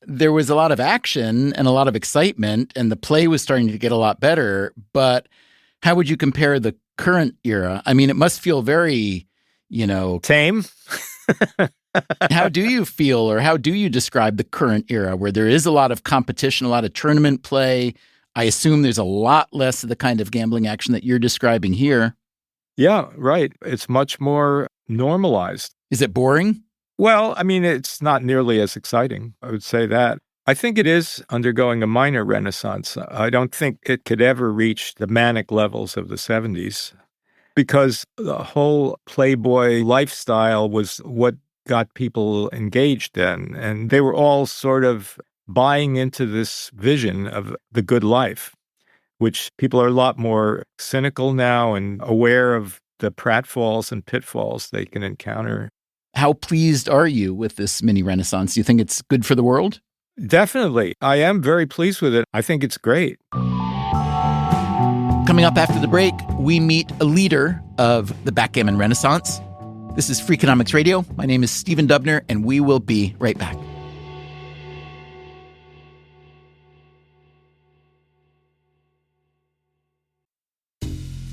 There was a lot of action and a lot of excitement, and the play was starting to get a lot better. But how would you compare the current era? I mean, it must feel very, tame. How do you feel, or how do you describe the current era where there is a lot of competition, a lot of tournament play? I assume there's a lot less of the kind of gambling action that you're describing here. Yeah, right. It's much more normalized. Is it boring? Well, I mean, it's not nearly as exciting. I would say that. I think it is undergoing a minor renaissance. I don't think it could ever reach the manic levels of the 70s because the whole Playboy lifestyle was what got people engaged in. And they were all sort of buying into this vision of the good life, which people are a lot more cynical now and aware of the pratfalls and pitfalls they can encounter. How pleased are you with this mini renaissance? Do you think it's good for the world? Definitely. I am very pleased with it. I think it's great. Coming up after the break, we meet a leader of the backgammon renaissance. This is Freakonomics Radio. My name is Stephen Dubner, and we will be right back.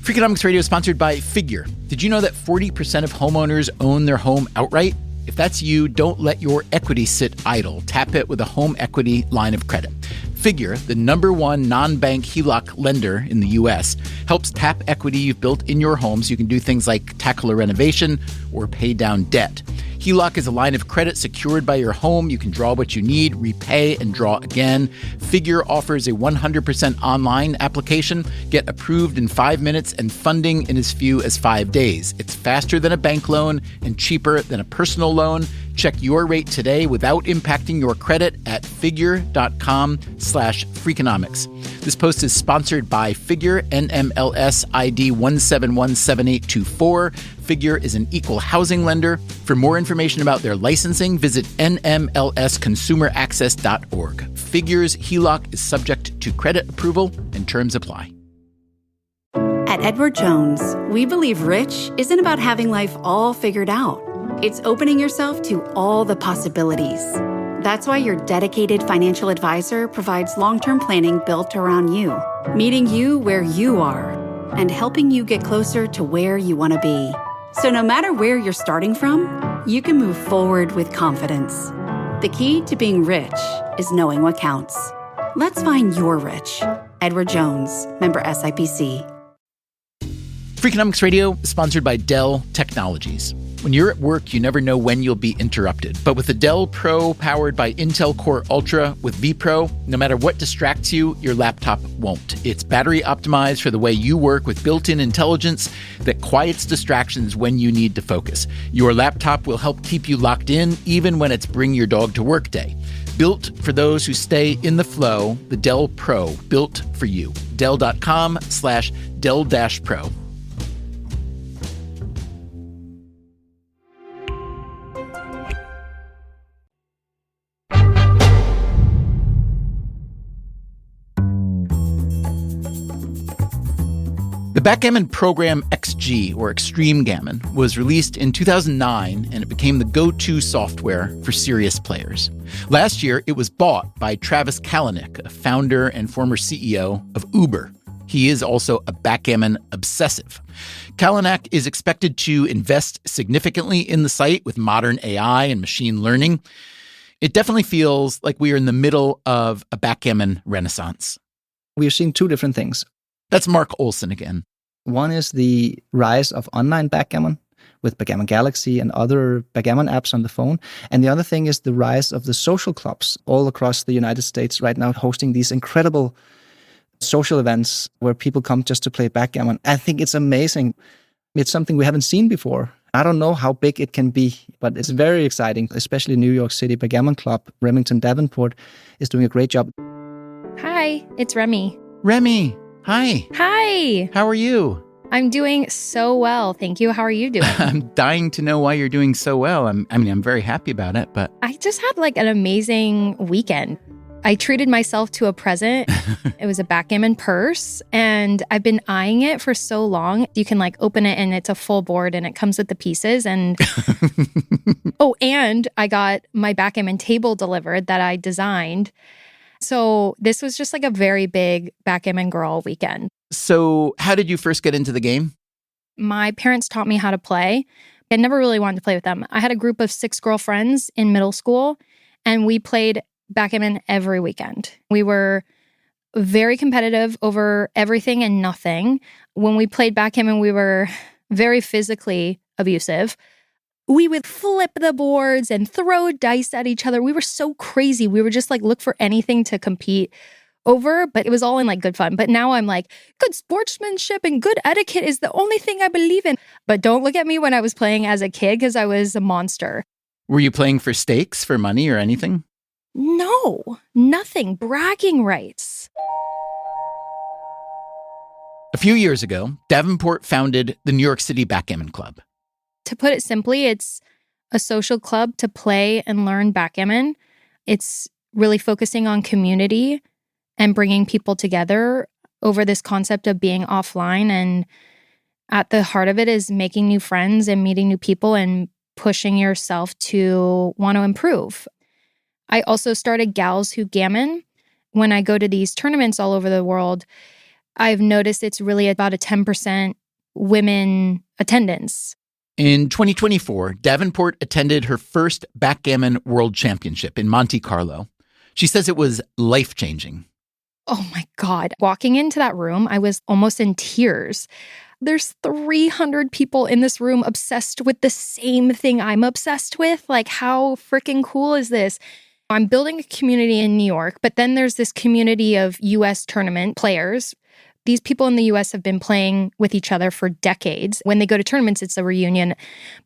Freakonomics Radio is sponsored by Figure. Did you know that 40% of homeowners own their home outright? If that's you, don't let your equity sit idle. Tap it with a home equity line of credit. Figure, the #1 non-bank HELOC lender in the U.S., helps tap equity you've built in your home so you can do things like tackle a renovation or pay down debt. HELOC is a line of credit secured by your home. You can draw what you need, repay, and draw again. Figure offers a 100% online application. Get approved in 5 minutes and funding in as few as 5 days. It's faster than a bank loan and cheaper than a personal loan. Check your rate today without impacting your credit at figure.com/Freakonomics. This post is sponsored by Figure, NMLS ID 1717824. Figure is an equal housing lender. For more information about their licensing, visit nmlsconsumeraccess.org. Figure's HELOC is subject to credit approval and terms apply. At Edward Jones, we believe rich isn't about having life all figured out. It's opening yourself to all the possibilities. That's why your dedicated financial advisor provides long-term planning built around you, meeting you where you are, and helping you get closer to where you want to be. So no matter where you're starting from, you can move forward with confidence. The key to being rich is knowing what counts. Let's find your rich. Edward Jones, member SIPC. Freakonomics Radio is sponsored by Dell Technologies. When you're at work, you never know when you'll be interrupted. But with the Dell Pro powered by Intel Core Ultra with vPro, no matter what distracts you, your laptop won't. It's battery optimized for the way you work with built-in intelligence that quiets distractions when you need to focus. Your laptop will help keep you locked in even when it's bring your dog to work day. Built for those who stay in the flow, the Dell Pro, built for you. Dell.com/Dell-Pro. The backgammon program XG, or Extreme Gammon, was released in 2009, and it became the go-to software for serious players. Last year, it was bought by Travis Kalanick, a founder and former CEO of Uber. He is also a backgammon obsessive. Kalanick is expected to invest significantly in the site with modern AI and machine learning. It definitely feels like we are in the middle of a backgammon renaissance. We are seeing two different things. That's Mark Olson again. One is the rise of online backgammon with Backgammon Galaxy and other backgammon apps on the phone. And the other thing is the rise of the social clubs all across the United States right now, hosting these incredible social events where people come just to play backgammon. I think it's amazing. It's something we haven't seen before. I don't know how big it can be, but it's very exciting, especially New York City Backgammon Club. Remington Davenport is doing a great job. Hi, it's Remy. Remy, hi. Hi. How are you? I'm doing so well, thank you. How are you doing? I'm dying to know why you're doing so well. I'm very happy about it, but I just had like an amazing weekend. I treated myself to a present. It was a backgammon purse, and I've been eyeing it for so long. You can like open it and it's a full board and it comes with the pieces. And oh, and I got my backgammon table delivered that I designed. So this was just like a very big backgammon girl weekend. So how did you first get into the game? My parents taught me how to play. I never really wanted to play with them. I had a group of 6 girlfriends in middle school, and we played backgammon every weekend. We were very competitive over everything and nothing. When we played backgammon, we were very physically abusive. We would flip the boards and throw dice at each other. We were so crazy. We would just like look for anything to compete over, but it was all in like good fun. But now I'm like, good sportsmanship and good etiquette is the only thing I believe in. But don't look at me when I was playing as a kid, because I was a monster. Were you playing for stakes, for money or anything? No, nothing. Bragging rights. A few years ago, Davenport founded the New York City Backgammon Club. To put it simply, it's a social club to play and learn backgammon. It's really focusing on community and bringing people together over this concept of being offline. And at the heart of it is making new friends and meeting new people and pushing yourself to want to improve. I also started Gals Who Gammon. When I go to these tournaments all over the world, I've noticed it's really about a 10% women attendance. In 2024, Davenport attended her first Backgammon World Championship in Monte Carlo. She says it was life-changing. Oh my God. Walking into that room, I was almost in tears. There's 300 people in this room obsessed with the same thing I'm obsessed with. Like, how freaking cool is this? I'm building a community in New York, but then there's this community of US tournament players. These people in the US have been playing with each other for decades. When they go to tournaments, it's a reunion.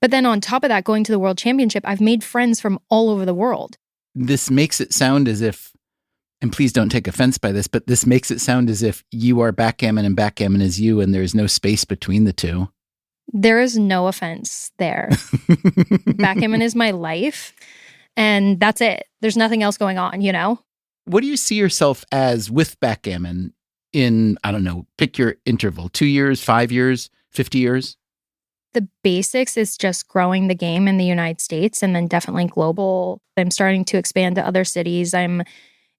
But then on top of that, going to the World Championship, I've made friends from all over the world. This makes it sound as if, and please don't take offense by this, but this makes it sound as if you are backgammon and backgammon is you, and there's no space between the two. There is no offense there. Backgammon is my life, and that's it. There's nothing else going on, you know? What do you see yourself as with backgammon in, I don't know, pick your interval, 2 years, 5 years, 50 years? The basics is just growing the game in the United States and then definitely global. I'm starting to expand to other cities. I'm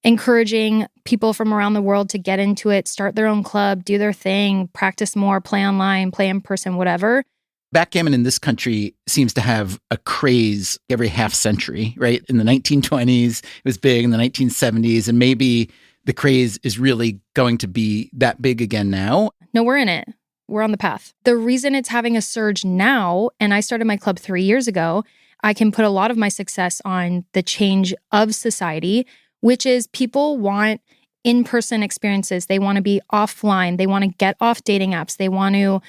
encouraging people from around the world to get into it, start their own club, do their thing, practice more, play online, play in person, whatever. Backgammon in this country seems to have a craze every half century, right? In the 1920s, it was big. In the 1970s, and maybe the craze is really going to be that big again now. No, we're in it. We're on the path. The reason it's having a surge now, and I started my club 3 years ago, I can put a lot of my success on the change of society, which is people want in-person experiences. They want to be offline. They want to get off dating apps. They want to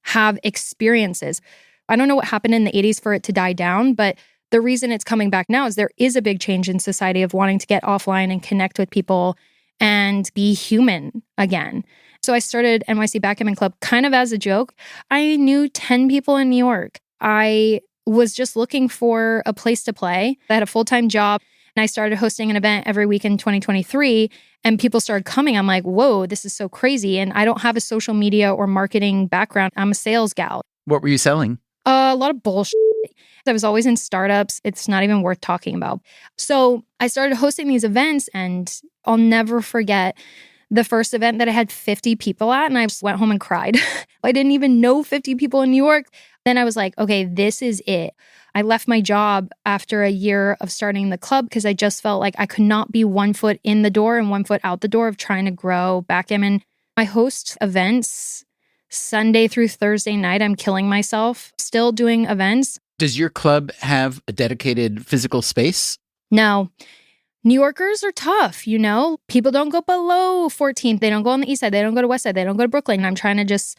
have experiences. I don't know what happened in the 80s for it to die down, but the reason it's coming back now is there is a big change in society of wanting to get offline and connect with people and be human again. So I started NYC Backgammon Club kind of as a joke. I knew 10 people in New York. I was just looking for a place to play. I had a full-time job. And I started hosting an event every week in 2023, and people started coming. I'm like, whoa, this is so crazy. And I don't have a social media or marketing background. I'm a sales gal. What were you selling? A lot of bullshit. I was always in startups. It's not even worth talking about. So I started hosting these events, and I'll never forget the first event that I had 50 people at, and I just went home and cried. I didn't even know 50 people in New York. Then I was like, okay, this is it. I left my job after a year of starting the club because I just felt like I could not be 1 foot in the door and 1 foot out the door of trying to grow backgammon. I host events Sunday through Thursday night. I'm killing myself, still doing events. Does your club have a dedicated physical space? No. New Yorkers are tough, you know? People don't go below 14th. They don't go on the east side. They don't go to west side. They don't go to Brooklyn. I'm trying to just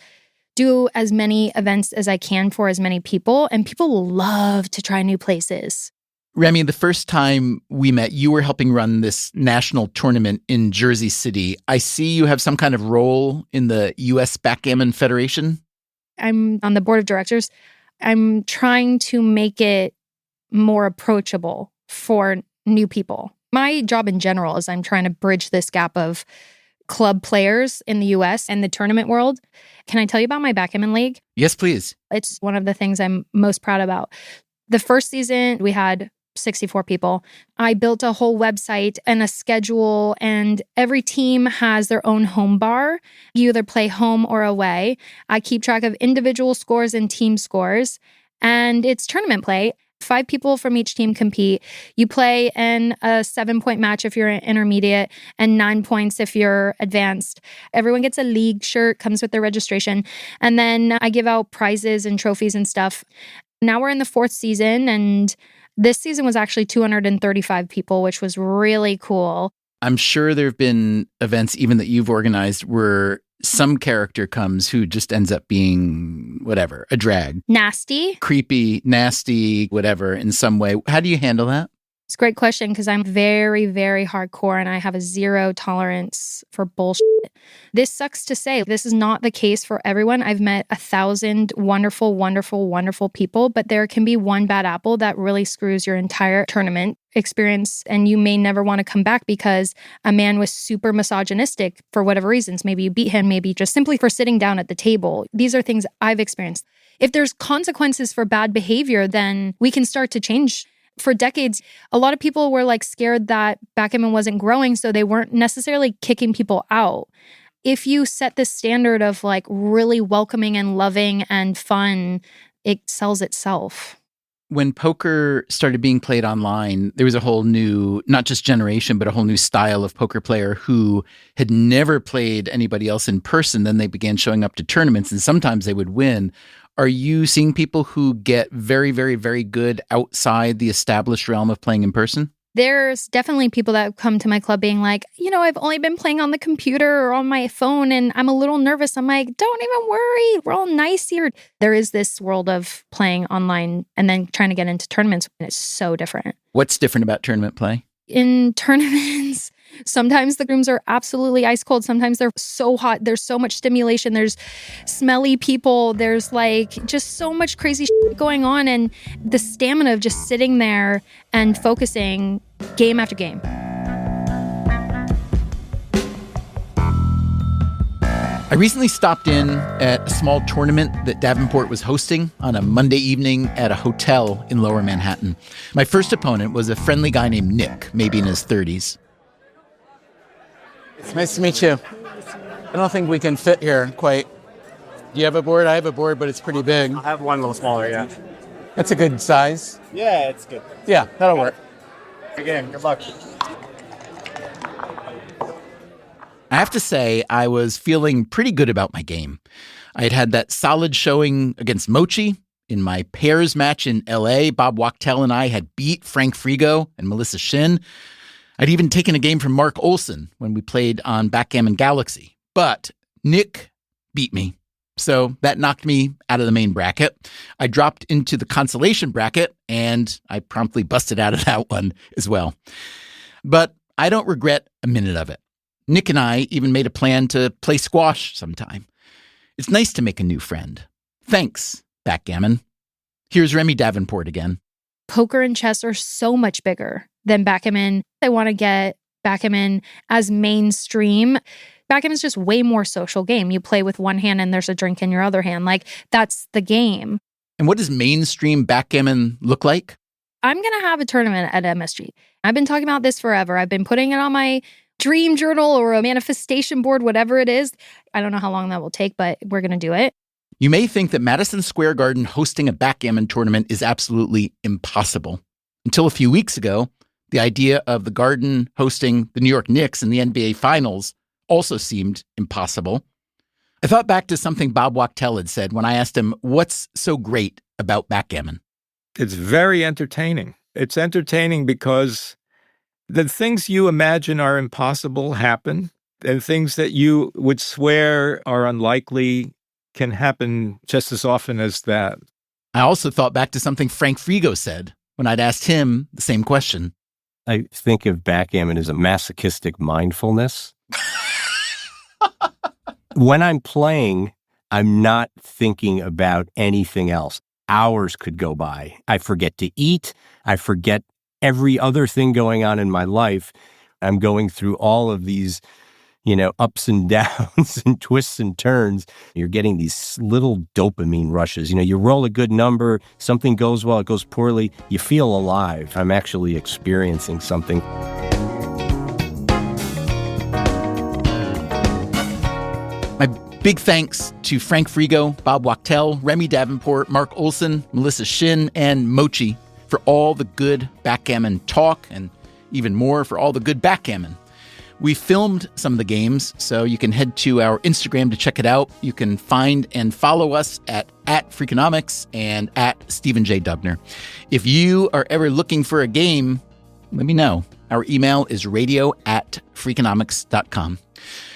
do as many events as I can for as many people. And people love to try new places. Remy, the first time we met, you were helping run this national tournament in Jersey City. I see you have some kind of role in the U.S. Backgammon Federation. I'm on the board of directors. I'm trying to make it more approachable for new people. My job in general is I'm trying to bridge this gap of club players in the US and the tournament world. Can I tell you about my backgammon league? Yes, please. It's one of the things I'm most proud about. The first season, we had 64 people. I built a whole website and a schedule, and every team has their own home bar. You either play home or away. I keep track of individual scores and team scores, and it's tournament play. 5 people from each team compete. You play in a 7-point match if you're intermediate and 9 points if you're advanced. Everyone gets a league shirt, comes with their registration. And then I give out prizes and trophies and stuff. Now we're in the 4th season, and this season was actually 235 people, which was really cool. I'm sure there have been events even that you've organized where some character comes who just ends up being whatever, a drag. Nasty. Creepy, nasty, whatever, in some way. How do you handle that? It's a great question because I'm very, very hardcore and I have a zero tolerance for bullshit. This sucks to say. This is not the case for everyone. I've met 1,000 wonderful, wonderful, wonderful people, but there can be one bad apple that really screws your entire tournament experience, and you may never want to come back because a man was super misogynistic for whatever reasons. Maybe you beat him, maybe just simply for sitting down at the table. These are things I've experienced. If there's consequences for bad behavior, then we can start to change. For decades, a lot of people were like scared that backgammon wasn't growing, so they weren't necessarily kicking people out. If you set this standard of like really welcoming and loving and fun, it sells itself. When poker started being played online, there was a whole new, not just generation, but a whole new style of poker player who had never played anybody else in person. Then they began showing up to tournaments, and sometimes they would win. Are you seeing people who get very, very, very good outside the established realm of playing in person? There's definitely people that come to my club being like, I've only been playing on the computer or on my phone and I'm a little nervous. I'm like, don't even worry. We're all nice here. There is this world of playing online and then trying to get into tournaments. And it's so different. What's different about tournament play? In tournaments, sometimes the rooms are absolutely ice cold. Sometimes they're so hot. There's so much stimulation. There's smelly people. There's just so much crazy shit going on. And the stamina of just sitting there and focusing game after game. I recently stopped in at a small tournament that Davenport was hosting on a Monday evening at a hotel in Lower Manhattan. My first opponent was a friendly guy named Nick, maybe in his 30s. It's nice to meet you. I don't think we can fit here quite. Do you have a board? I have a board, but it's pretty big. I have one a little smaller, yeah. That's a good size. Yeah, it's good. Yeah, that'll work. Again, good luck. I have to say, I was feeling pretty good about my game. I had had that solid showing against Mochi. In my pairs match in L.A., Bob Wachtel and I had beat Frank Frigo and Melissa Shin. I'd even taken a game from Mark Olson when we played on Backgammon Galaxy. But Nick beat me, so that knocked me out of the main bracket. I dropped into the consolation bracket, and I promptly busted out of that one as well. But I don't regret a minute of it. Nick and I even made a plan to play squash sometime. It's nice to make a new friend. Thanks, Backgammon. Here's Remy Davenport again. Poker and chess are so much bigger than backgammon. I want to get backgammon as mainstream. Backgammon's just way more social game. You play with one hand and there's a drink in your other hand. That's the game. And what does mainstream backgammon look like? I'm going to have a tournament at MSG. I've been talking about this forever. I've been putting it on my dream journal or a manifestation board, whatever it is. I don't know how long that will take, but we're going to do it. You may think that Madison Square Garden hosting a backgammon tournament is absolutely impossible. Until a few weeks ago, the idea of the Garden hosting the New York Knicks in the NBA Finals also seemed impossible. I thought back to something Bob Wachtel had said when I asked him, what's so great about backgammon? It's very entertaining. It's entertaining because the things you imagine are impossible happen, and things that you would swear are unlikely can happen just as often as that. I also thought back to something Frank Frigo said when I'd asked him the same question. I think of backgammon as a masochistic mindfulness. When I'm playing, I'm not thinking about anything else. Hours could go by. I forget to eat. I forget every other thing going on in my life. I'm going through all of these, ups and downs and twists and turns. You're getting these little dopamine rushes. You roll a good number, something goes well, it goes poorly. You feel alive. I'm actually experiencing something. My big thanks to Frank Frigo, Bob Wachtel, Remy Davenport, Mark Olson, Melissa Shin, and Mochi for all the good backgammon talk, and even more for all the good backgammon. We filmed some of the games, so you can head to our Instagram to check it out. You can find and follow us at Freakonomics and at Stephen J. Dubner. If you are ever looking for a game, let me know. Our email is radio@freakonomics.com.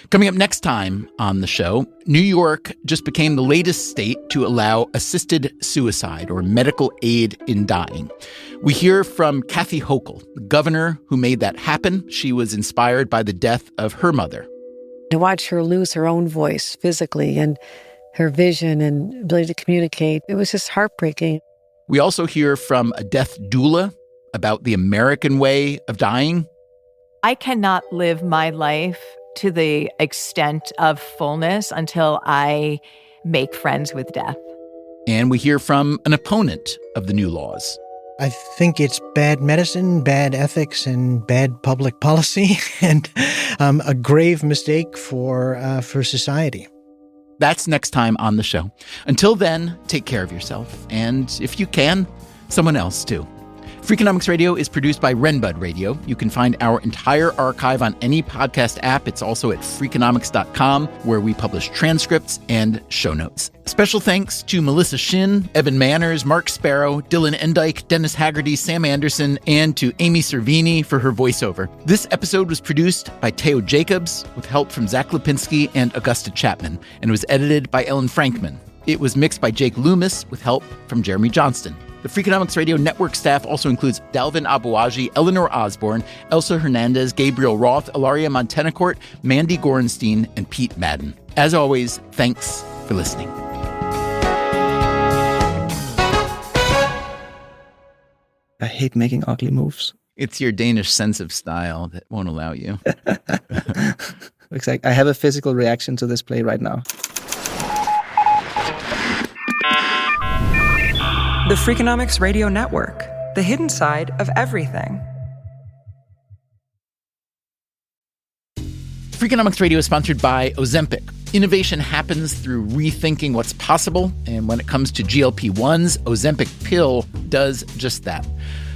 Coming up next time on the show, New York just became the latest state to allow assisted suicide or medical aid in dying. We hear from Kathy Hochul, the governor who made that happen. She was inspired by the death of her mother. To watch her lose her own voice physically and her vision and ability to communicate, it was just heartbreaking. We also hear from a death doula about the American way of dying. I cannot live my life to the extent of fullness until I make friends with death. And we hear from an opponent of the new laws. I think it's bad medicine, bad ethics, and bad public policy, and a grave mistake for society. That's next time on the show. Until then, take care of yourself. And if you can, someone else too. Freakonomics Radio is produced by Renbud Radio. You can find our entire archive on any podcast app. It's also at Freakonomics.com, where we publish transcripts and show notes. Special thanks to Melissa Shin, Evan Manners, Mark Sparrow, Dylan Endyke, Dennis Haggerty, Sam Anderson, and to Amy Cervini for her voiceover. This episode was produced by Teo Jacobs with help from Zach Lipinski and Augusta Chapman, and was edited by Ellen Frankman. It was mixed by Jake Loomis with help from Jeremy Johnston. The Freakonomics Radio Network staff also includes Dalvin Abuaji, Eleanor Osborne, Elsa Hernandez, Gabriel Roth, Ilaria Montenacourt, Mandy Gorenstein, and Pete Madden. As always, thanks for listening. I hate making ugly moves. It's your Danish sense of style that won't allow you. Exactly. I have a physical reaction to this play right now. The Freakonomics Radio Network, the hidden side of everything. Freakonomics Radio is sponsored by Ozempic. Innovation happens through rethinking what's possible, and when it comes to GLP-1s, Ozempic pill does just that.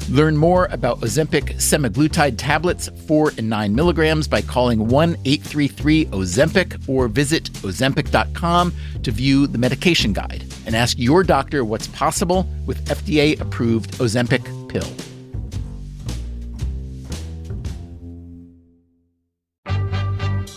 Learn more about Ozempic semaglutide tablets, 4 and 9 milligrams, by calling 1-833-OZEMPIC or visit Ozempic.com to view the medication guide and ask your doctor what's possible with FDA-approved Ozempic pill.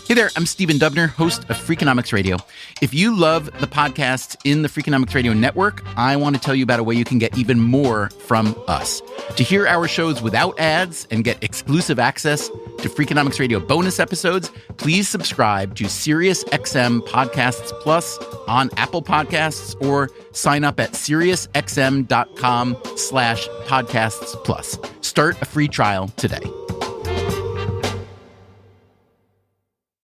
Hey there, I'm Stephen Dubner, host of Freakonomics Radio. If you love the podcasts in the Freakonomics Radio Network, I want to tell you about a way you can get even more from us. To hear our shows without ads and get exclusive access to Freakonomics Radio bonus episodes, please subscribe to SiriusXM Podcasts Plus on Apple Podcasts or sign up at SiriusXM.com/podcasts plus. Start a free trial today.